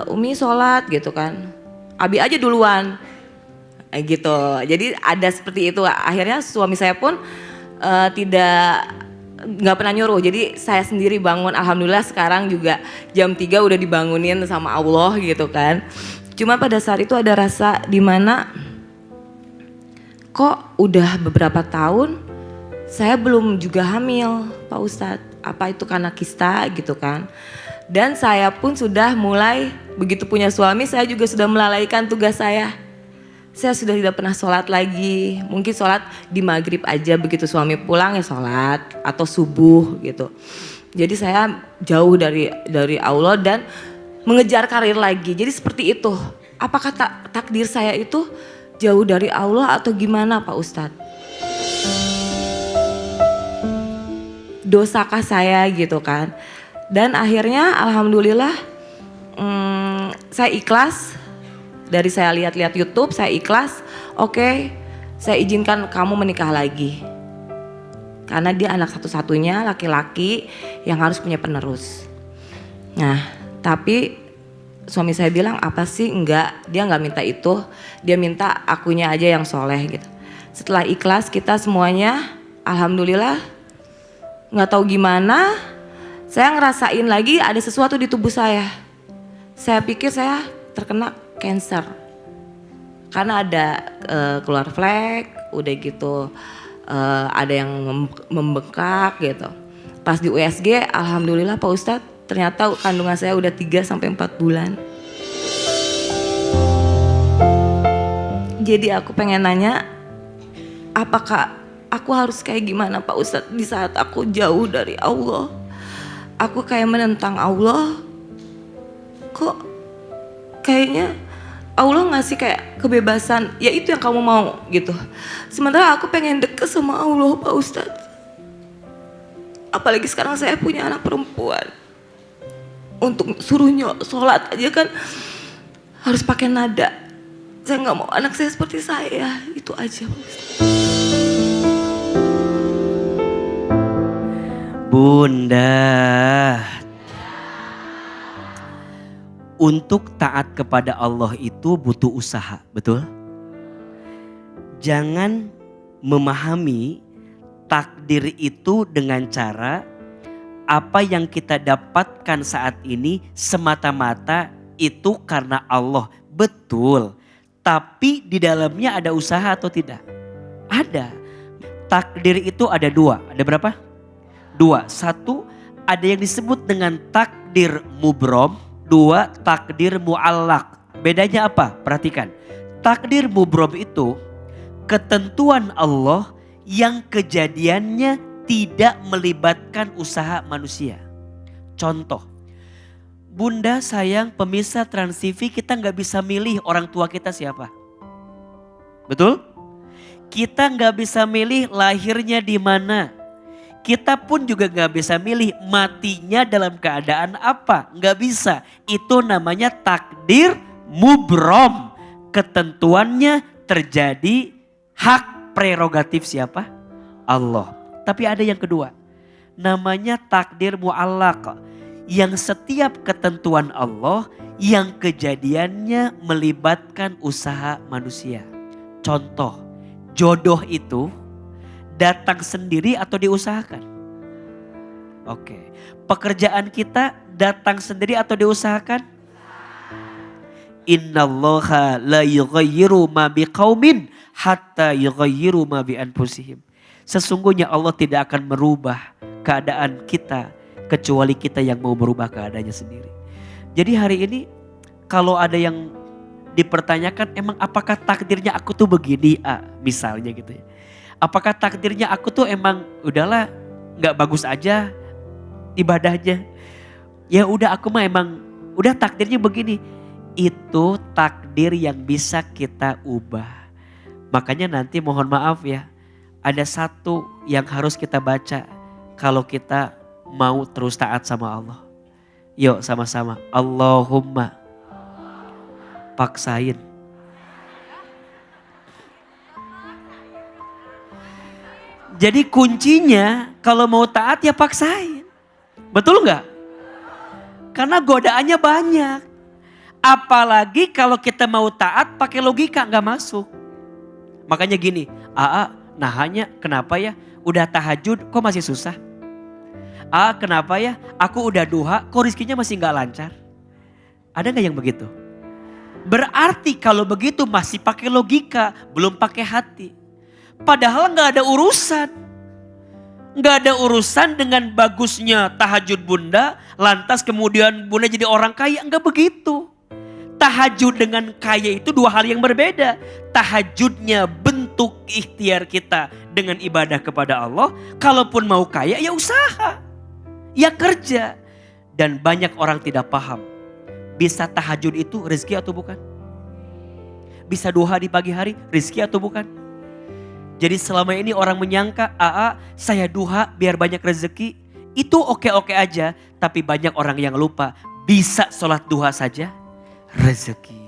Umi sholat gitu kan, Abi aja duluan gitu. Jadi ada seperti itu. Akhirnya suami saya pun nggak pernah nyuruh, jadi saya sendiri bangun. Alhamdulillah sekarang juga jam 3 udah dibangunin sama Allah gitu kan. Cuma pada saat itu ada rasa dimana kok udah beberapa tahun saya belum juga hamil, Pak Ustadz. Apa itu karena kista gitu kan. Dan saya pun sudah mulai, begitu punya suami saya juga sudah melalaikan tugas saya. Saya sudah tidak pernah sholat lagi, mungkin sholat di maghrib aja, begitu suami pulang ya sholat atau subuh gitu. Jadi saya jauh dari Allah dan mengejar karir lagi. Jadi seperti itu. Apakah takdir saya itu jauh dari Allah atau gimana, Pak Ustadz? Dosakah saya gitu kan? Dan akhirnya alhamdulillah saya ikhlas. Dari saya lihat-lihat YouTube, saya ikhlas. Oke, saya izinkan kamu menikah lagi. Karena dia anak satu-satunya laki-laki yang harus punya penerus. Nah, tapi suami saya bilang apa sih, enggak, dia enggak minta itu, dia minta akunya aja yang soleh gitu. Setelah ikhlas kita semuanya, alhamdulillah, nggak tahu gimana, saya ngerasain lagi ada sesuatu di tubuh saya. Saya pikir saya terkena cancer, karena ada keluar flek, udah gitu ada yang membengkak gitu. Pas di USG, alhamdulillah Pak Ustadz, ternyata kandungan saya udah 3-4 bulan. Jadi aku pengen nanya, apakah aku harus kayak gimana Pak Ustadz di saat aku jauh dari Allah? Aku kayak menentang Allah, kok kayaknya Allah ngasih kayak kebebasan, ya itu yang kamu mau gitu. Sementara aku pengen deket sama Allah Pak Ustadz. Apalagi sekarang saya punya anak perempuan. Untuk suruhnya sholat aja kan harus pakai nada. Saya gak mau anak saya seperti saya, itu aja Pak Ustadz. Bunda, untuk taat kepada Allah itu butuh usaha, betul? Jangan memahami takdir itu dengan cara apa yang kita dapatkan saat ini semata-mata itu karena Allah. Betul, tapi di dalamnya ada usaha atau tidak? Ada. Takdir itu ada 2, ada berapa? 2, 1 ada yang disebut dengan takdir mubrom. 2, takdir mu'allak. Bedanya apa? Perhatikan. Takdir mubrom itu ketentuan Allah yang kejadiannya tidak melibatkan usaha manusia. Contoh, Bunda sayang pemirsa Trans TV, kita gak bisa milih orang tua kita siapa. Betul? Kita gak bisa milih lahirnya di mana. Kita pun juga gak bisa milih matinya dalam keadaan apa. Gak bisa. Itu namanya takdir mubrom. Ketentuannya terjadi hak prerogatif siapa? Allah. Tapi ada yang kedua. Namanya takdir mu'allaq. Yang setiap ketentuan Allah yang kejadiannya melibatkan usaha manusia. Contoh, jodoh itu datang sendiri atau diusahakan? Oke. Pekerjaan kita datang sendiri atau diusahakan? Innallaha la yughayyiru ma biqaumin hatta yughayyiru ma bi anfusihim. Sesungguhnya Allah tidak akan merubah keadaan kita kecuali kita yang mau merubah keadaannya sendiri. Jadi hari ini kalau ada yang dipertanyakan emang apakah takdirnya aku tuh begini, misalnya gitu ya. Apakah takdirnya aku tuh emang udahlah gak bagus aja ibadahnya. Ya udah aku mah emang udah takdirnya begini. Itu takdir yang bisa kita ubah. Makanya nanti mohon maaf ya. Ada satu yang harus kita baca kalau kita mau terus taat sama Allah. Yuk sama-sama. Allahumma paksain. Jadi kuncinya kalau mau taat ya paksain. Betul nggak? Karena godaannya banyak. Apalagi kalau kita mau taat pakai logika nggak masuk. Makanya gini, nahanya kenapa ya? Udah tahajud kok masih susah? Kenapa ya? Aku udah duha kok rizkinya masih nggak lancar? Ada nggak yang begitu? Berarti kalau begitu masih pakai logika, belum pakai hati. Padahal nggak ada urusan. Nggak ada urusan dengan bagusnya tahajud bunda, lantas kemudian bunda jadi orang kaya. Nggak begitu. Tahajud dengan kaya itu dua hal yang berbeda. Tahajudnya bentuk ikhtiar kita dengan ibadah kepada Allah. Kalaupun mau kaya ya usaha. Ya kerja. Dan banyak orang tidak paham. Bisa tahajud itu rezeki atau bukan? Bisa duha di pagi hari rezeki atau bukan? Jadi selama ini orang menyangka saya duha biar banyak rezeki. Itu oke-oke aja. Tapi banyak orang yang lupa. Bisa sholat duha saja rezeki.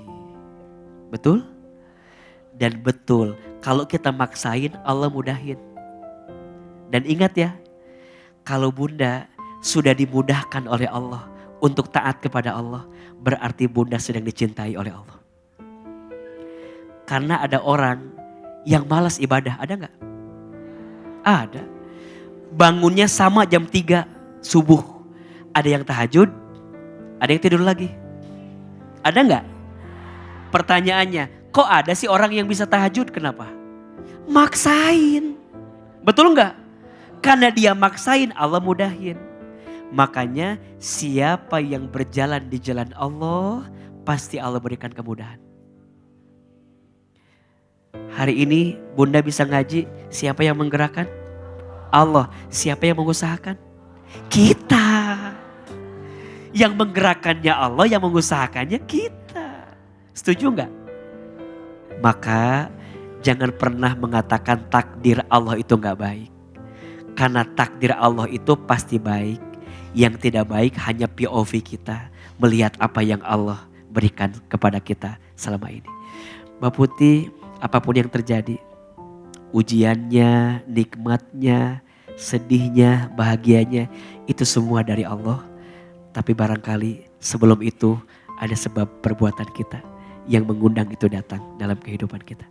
Betul? Dan betul. Kalau kita maksain Allah mudahin. Dan ingat ya. Kalau bunda sudah dimudahkan oleh Allah untuk taat kepada Allah, berarti bunda sedang dicintai oleh Allah. Karena ada orang yang malas ibadah, ada nggak? Ada. Bangunnya sama jam 3 subuh. Ada yang tahajud, ada yang tidur lagi. Ada nggak? Pertanyaannya, kok ada sih orang yang bisa tahajud? Kenapa? Maksain. Betul nggak? Karena dia maksain, Allah mudahin. Makanya siapa yang berjalan di jalan Allah, pasti Allah berikan kemudahan. Hari ini bunda bisa ngaji, siapa yang menggerakkan? Allah. Siapa yang mengusahakan? Kita. Yang menggerakkannya Allah, yang mengusahakannya kita. Setuju nggak? Maka jangan pernah mengatakan takdir Allah itu nggak baik. Karena takdir Allah itu pasti baik. Yang tidak baik hanya POV kita. Melihat apa yang Allah berikan kepada kita selama ini. Mbak Putih, apapun yang terjadi. Ujiannya, nikmatnya, sedihnya, bahagianya. Itu semua dari Allah. Tapi barangkali sebelum itu ada sebab perbuatan kita. Yang mengundang itu datang dalam kehidupan kita.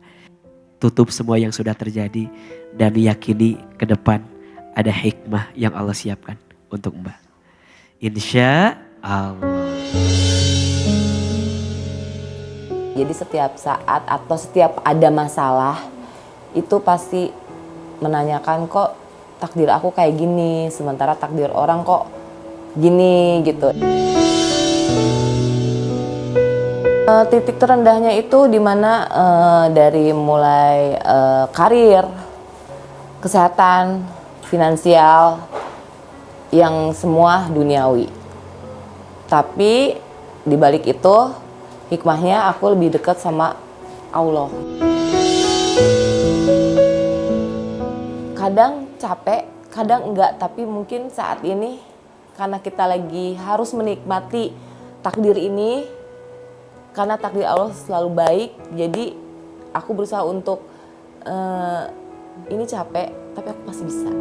Tutup semua yang sudah terjadi. Dan yakini ke depan ada hikmah yang Allah siapkan untuk Mbak. Insya Allah. Jadi setiap saat atau setiap ada masalah itu pasti menanyakan kok takdir aku kayak gini, sementara takdir orang kok gini gitu. Titik terendahnya itu dimana dari mulai karir, kesehatan, finansial, yang semua duniawi. Tapi di balik itu hikmahnya aku lebih dekat sama Allah. Kadang capek kadang enggak, tapi mungkin saat ini karena kita lagi harus menikmati takdir ini, karena takdir Allah selalu baik, jadi aku berusaha untuk ini capek, tapi aku pasti bisa.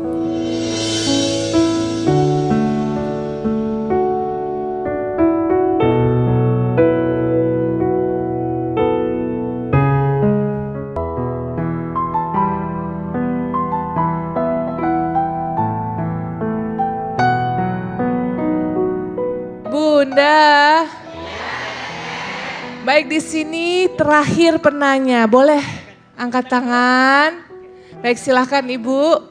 Bunda. Baik, di sini terakhir penanya. Boleh angkat tangan. Baik, silahkan Ibu.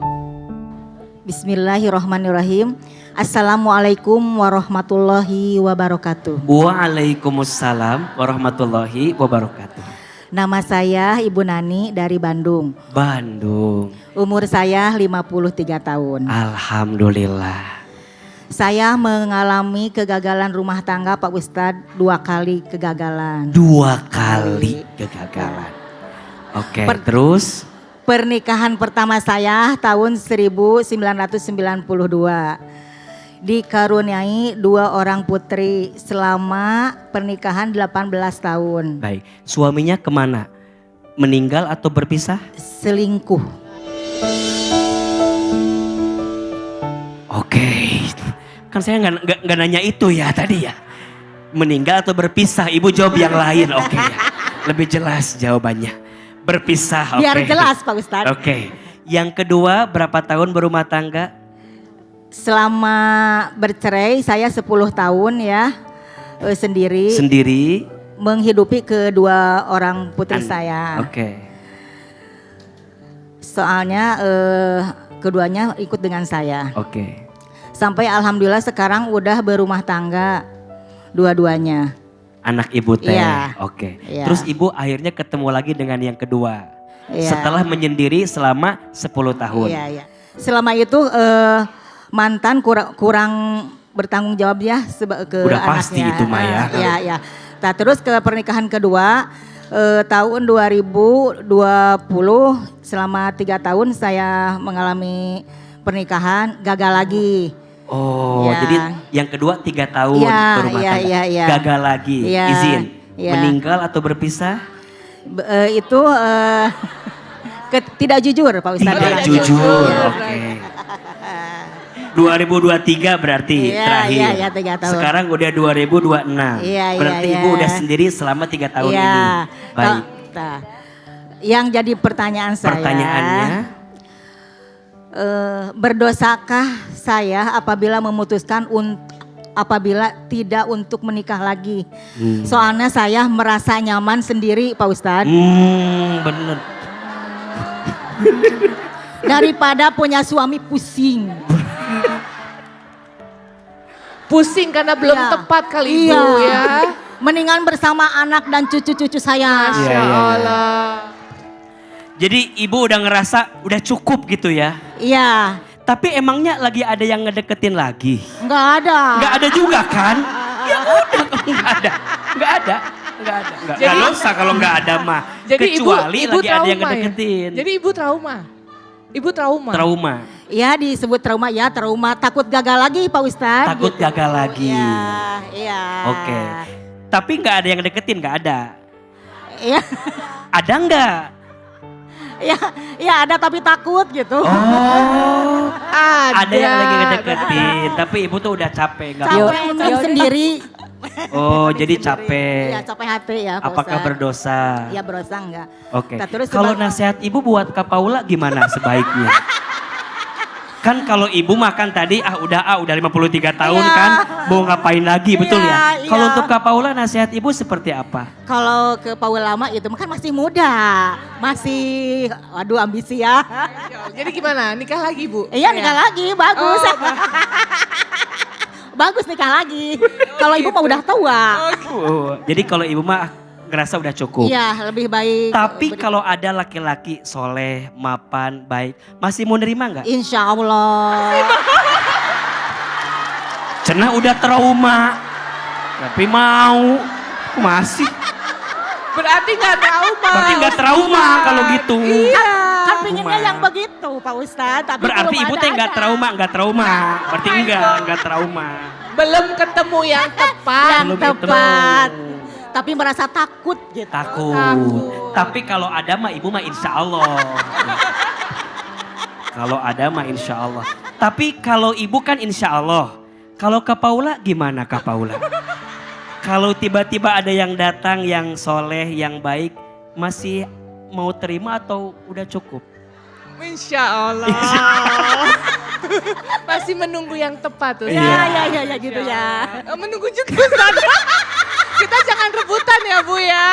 Bismillahirrahmanirrahim. Assalamualaikum warahmatullahi wabarakatuh. Waalaikumsalam warahmatullahi wabarakatuh. Nama saya Ibu Nani dari Bandung. Bandung. Umur saya 53 tahun. Alhamdulillah. Saya mengalami kegagalan rumah tangga Pak Ustadz, 2 kali kegagalan. 2 kali kegagalan. Oke, terus? Pernikahan pertama saya tahun 1992. Dikaruniai 2 orang putri selama pernikahan 18 tahun. Baik, suaminya kemana? Meninggal atau berpisah? Selingkuh. Oke, kan saya nggak nanya itu ya tadi ya. Meninggal atau berpisah? Ibu jawab yang lain, oke ya. Lebih jelas jawabannya. Berpisah, oke. Biar jelas Pak Ustadz. Oke, yang kedua berapa tahun berumah tangga? Selama bercerai saya 10 tahun ya, sendiri. Sendiri? Menghidupi kedua orang putri saya. Oke. Soalnya keduanya ikut dengan saya. Oke. Sampai alhamdulillah sekarang udah berumah tangga dua-duanya. Anak ibu teh, Iya. oke. Iya. Terus ibu akhirnya ketemu lagi dengan yang kedua. Iya. Setelah menyendiri selama 10 tahun. Iya, iya. Selama itu mantan kurang bertanggung jawab ya ke Udah anaknya. pasti itu mah ya. Iya, iya. Nah, terus ke pernikahan kedua tahun 2020 selama 3 tahun saya mengalami pernikahan, gagal lagi. Oh, Ya. jadi yang kedua 3 tahun Ya, berumah ya, tangga. ya, ya. Gagal lagi, Ya, izin. ya. Meninggal atau berpisah? Itu tidak jujur Pak Ustadz. Tidak orangnya. jujur, Iya. oke. 2023 berarti Iya, terakhir. iya, iya, 3 tahun. Sekarang udah 2026. Iya, iya, berarti iya. ibu udah sendiri selama 3 tahun Iya. ini. Baik. Nah, yang jadi pertanyaan saya. Pertanyaannya? Berdosakah saya apabila memutuskan apabila tidak untuk menikah lagi? Soalnya saya merasa nyaman sendiri Pak Ustadz. Bener. Daripada punya suami pusing. Pusing karena belum Iya. tepat kali Ibu Iya. ya. Mendingan bersama anak dan cucu-cucu saya. Iya, Ya iya, iya. Allah. Jadi ibu udah ngerasa udah cukup gitu ya. Iya, Tapi emangnya lagi ada yang ngedeketin lagi? nggak ada. Nggak ada juga kan? Ya udah nggak ada. Nggak ada. Nggak ada. Nggak dosa kalau nggak ada mah. Jadi Kecuali ibu lagi ada yang trauma ya? ngedeketin. Jadi Ibu trauma. Ibu trauma. Trauma. Ya disebut trauma ya, trauma takut gagal lagi Pak Ustadz. Takut gagal lagi. Iya, iya. Oke. Tapi nggak ada yang deketin, nggak ada. Iya, Ada nggak? ya ada tapi takut gitu. Oh, Ada. ada yang lagi ngedeketin. Tapi ibu tuh udah capek, nggak mau. Capek untuk sendiri. Oh, jadi capek. Iya, capek hati ya Pak Apakah Ustadz. berdosa? Ya berdosa enggak. Oke. Nah, terus Kalau seba- nasihat ibu buat Kak Paula gimana sebaiknya? Kan kalau ibu makan tadi udah 53 tahun Iya. kan mau ngapain lagi, betul ya? Iya, Kalau iya. untuk Kak Paula nasihat ibu seperti apa? Kalau ke Paul lama itu kan masih muda. Masih aduh ambisi ya. Jadi gimana? Nikah lagi Bu? Iya nikah lagi, bagus. Oh, Bagus nikah lagi. Kalau ibu mah udah tua. Oh, jadi kalau ibu mah ngerasa udah cukup. Iya, lebih baik. Tapi kalau ada laki-laki soleh, mapan, baik, masih mau nerima nggak? Insya Allah. Cenah udah trauma, tapi mau masih. Berarti nggak trauma. Berarti nggak trauma kalau gitu. Iya. Kan pinginnya yang begitu Pak Ustadz. Tapi Berarti belum ibu ada teh nggak aja. trauma, nggak trauma. Berarti enggak trauma. Belum ketemu yang tepat. Yang Belum tepat. ketemu. Tapi merasa takut gitu. Takut. Tapi kalau ada mah ibu mah insya Allah. Kalau ada mah insya Allah. Tapi kalau ibu kan insya Allah. Kalau Kak Paula gimana Kak Paula? Kalau tiba-tiba ada yang datang yang soleh, yang baik. Masih mau terima atau udah cukup? Insya Allah. Masih menunggu yang tepat tuh. Iya. Ya gitu ya. Menunggu juga Ustaz. Kita jangan rebutan ya Bu ya.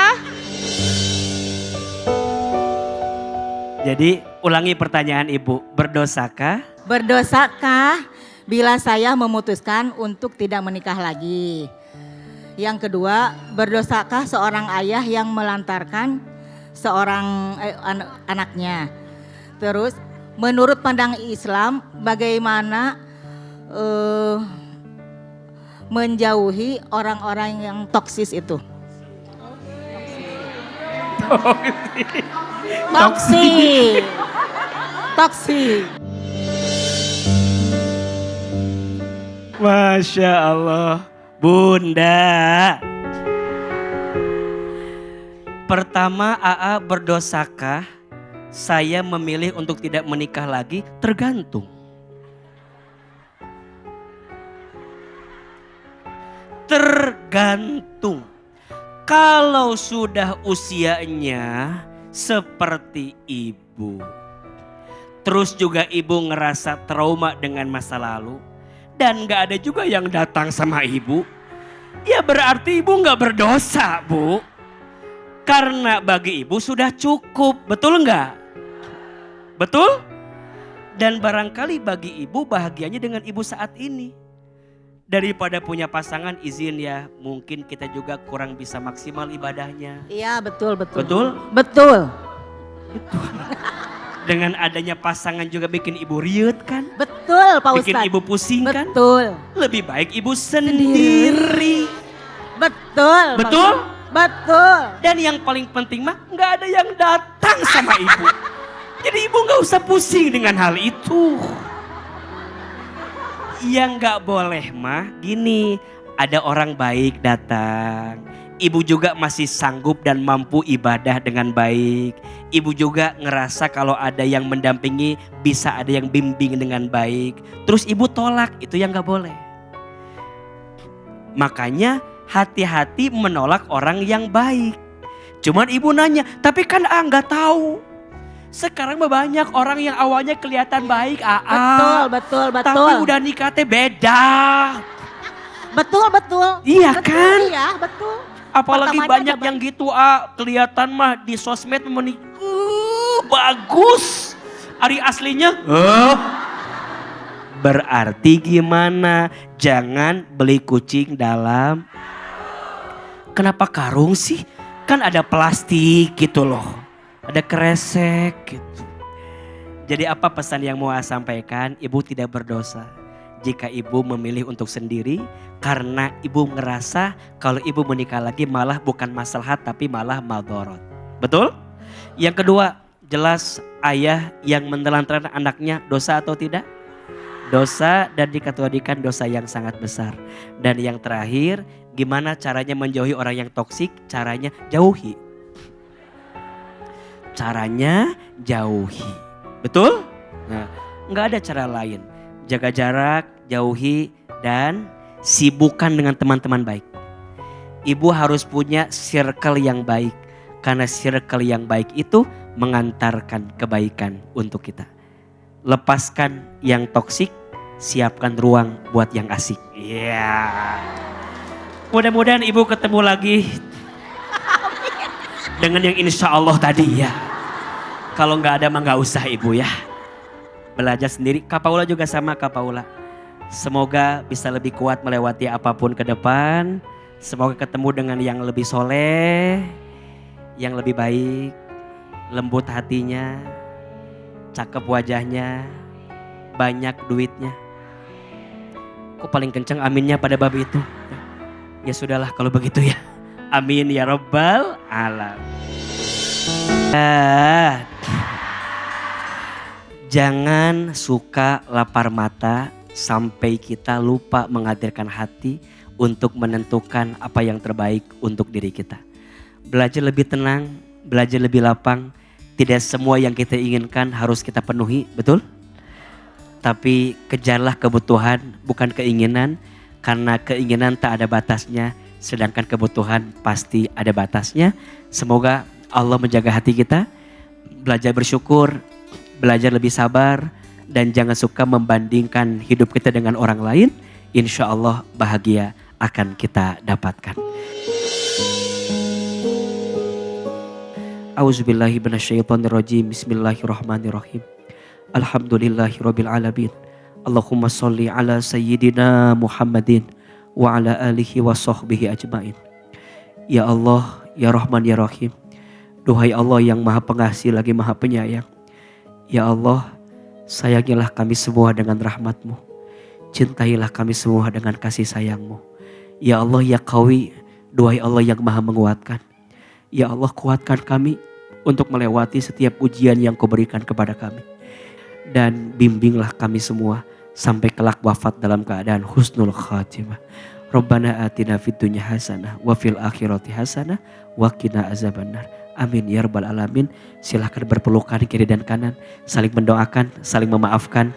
Jadi ulangi pertanyaan ibu. Berdosakah? Berdosakah bila saya memutuskan untuk tidak menikah lagi? Yang kedua, berdosakah seorang ayah yang melantarkan seorang anaknya? Terus, menurut pandangan Islam, bagaimana menjauhi orang-orang yang toksis itu? Toksik. Masya Allah. Bunda. Pertama AA berdosakah saya memilih untuk tidak menikah lagi? Tergantung. Tergantung. Kalau sudah usianya seperti ibu. Terus juga ibu ngerasa trauma dengan masa lalu. Dan gak ada juga yang datang sama ibu. Ya berarti ibu gak berdosa Bu. Karena bagi ibu sudah cukup. Betul nggak? Betul? Dan barangkali bagi ibu bahagianya dengan ibu saat ini. Daripada punya pasangan izin ya, mungkin kita juga kurang bisa maksimal ibadahnya. Iya betul. Betul? Betul. Dengan adanya pasangan juga bikin ibu riut kan? Betul Pak Ustadz. Bikin ibu pusing kan? Betul. Lebih baik ibu sendiri. Betul. Pak Betul? Ustadz. Betul. Dan yang paling penting mah nggak ada yang datang sama ibu. Jadi ibu nggak usah pusing dengan hal itu. Yang nggak boleh mah gini, ada orang baik datang. Ibu juga masih sanggup dan mampu ibadah dengan baik. Ibu juga ngerasa kalau ada yang mendampingi bisa ada yang bimbing dengan baik. Terus ibu tolak, itu yang nggak boleh. Makanya hati-hati menolak orang yang baik. Cuman ibu nanya, tapi kan nggak tahu. Sekarang banyak orang yang awalnya kelihatan baik, Betul. tapi udah nikah teh beda. Betul. Iya Betul, kan? Iya betul. Apalagi Pertamanya banyak coba. yang gitu kelihatan mah di sosmed bagus. Ari aslinya berarti gimana? Jangan beli kucing dalam. Kenapa karung sih? Kan ada plastik gitu loh. Ada kresek gitu. Jadi apa pesan yang mau saya sampaikan? Ibu tidak berdosa. Jika ibu memilih untuk sendiri karena ibu ngerasa kalau ibu menikah lagi malah bukan maslahat tapi malah madorot. Betul? Yang kedua, jelas ayah yang menelantarkan anaknya dosa atau tidak? Dosa dan dikategorikan dosa yang sangat besar. Dan yang terakhir, gimana caranya menjauhi orang yang toksik? Caranya jauhi. Caranya jauhi. Betul? Nah, nggak ada cara lain. Jaga jarak, jauhi, dan sibukkan dengan teman-teman baik. Ibu harus punya circle yang baik. Karena circle yang baik itu mengantarkan kebaikan untuk kita. Lepaskan yang toksik, siapkan ruang buat yang asik. Iya. Mudah-mudahan ibu ketemu lagi dengan yang insya Allah tadi ya. Kalau nggak ada mah nggak usah ibu ya. Belajar sendiri. Kak Paula juga sama Kak Paula. Semoga bisa lebih kuat melewati apapun ke depan. Semoga ketemu dengan yang lebih soleh, yang lebih baik, lembut hatinya, cakep wajahnya, banyak duitnya. Kok paling kenceng aminnya pada bab itu? Ya sudahlah kalau begitu ya. Amin ya rabbal alamin. Jangan suka lapar mata sampai kita lupa menghadirkan hati untuk menentukan apa yang terbaik untuk diri kita. Belajar lebih tenang, belajar lebih lapang. Tidak semua yang kita inginkan harus kita penuhi, betul? Tapi kejarlah kebutuhan, bukan keinginan. Karena keinginan tak ada batasnya, sedangkan kebutuhan pasti ada batasnya. Semoga Allah menjaga hati kita, belajar bersyukur, belajar lebih sabar, dan jangan suka membandingkan hidup kita dengan orang lain. Insya Allah bahagia akan kita dapatkan. Auzubillahi minasyaitonirrajim. Bismillahirrahmanirrahim. Alhamdulillahirabbil alamin. Allahumma sholli ala sayyidina Muhammadin wa ala alihi wa sahbihi ajmain. Ya Allah, ya Rahman, ya Rahim. Duhai Allah yang Maha Pengasih lagi Maha Penyayang. Ya Allah, sayangilah kami semua dengan rahmat-Mu. Cintailah kami semua dengan kasih sayang-Mu. Ya Allah, ya Qawi, duhai Allah yang Maha Menguatkan. Ya Allah, kuatkan kami untuk melewati setiap ujian yang Kau berikan kepada kami. Dan bimbinglah kami semua sampai kelak wafat dalam keadaan husnul khatimah. Rabbana atina fid dunya hasanah wa fil akhirati hasanah wa qina azabannar. Amin ya rabbal alamin. Silahkan berpelukan kiri dan kanan, saling mendoakan, saling memaafkan,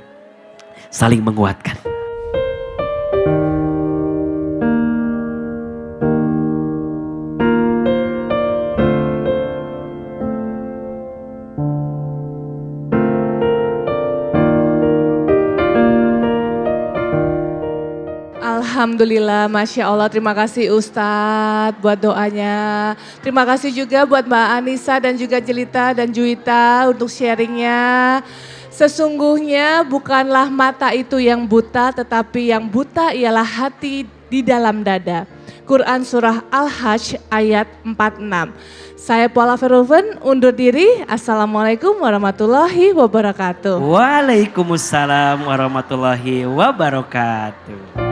saling menguatkan. Alhamdulillah, Masya Allah, terima kasih Ustadz buat doanya. Terima kasih juga buat Mbak Anissa dan juga Jelita dan Juwita untuk sharingnya. Sesungguhnya bukanlah mata itu yang buta, tetapi yang buta ialah hati di dalam dada. Quran Surah Al-Hajj ayat 46. Saya Paula Verhoeven undur diri. Assalamualaikum warahmatullahi wabarakatuh. Waalaikumsalam warahmatullahi wabarakatuh.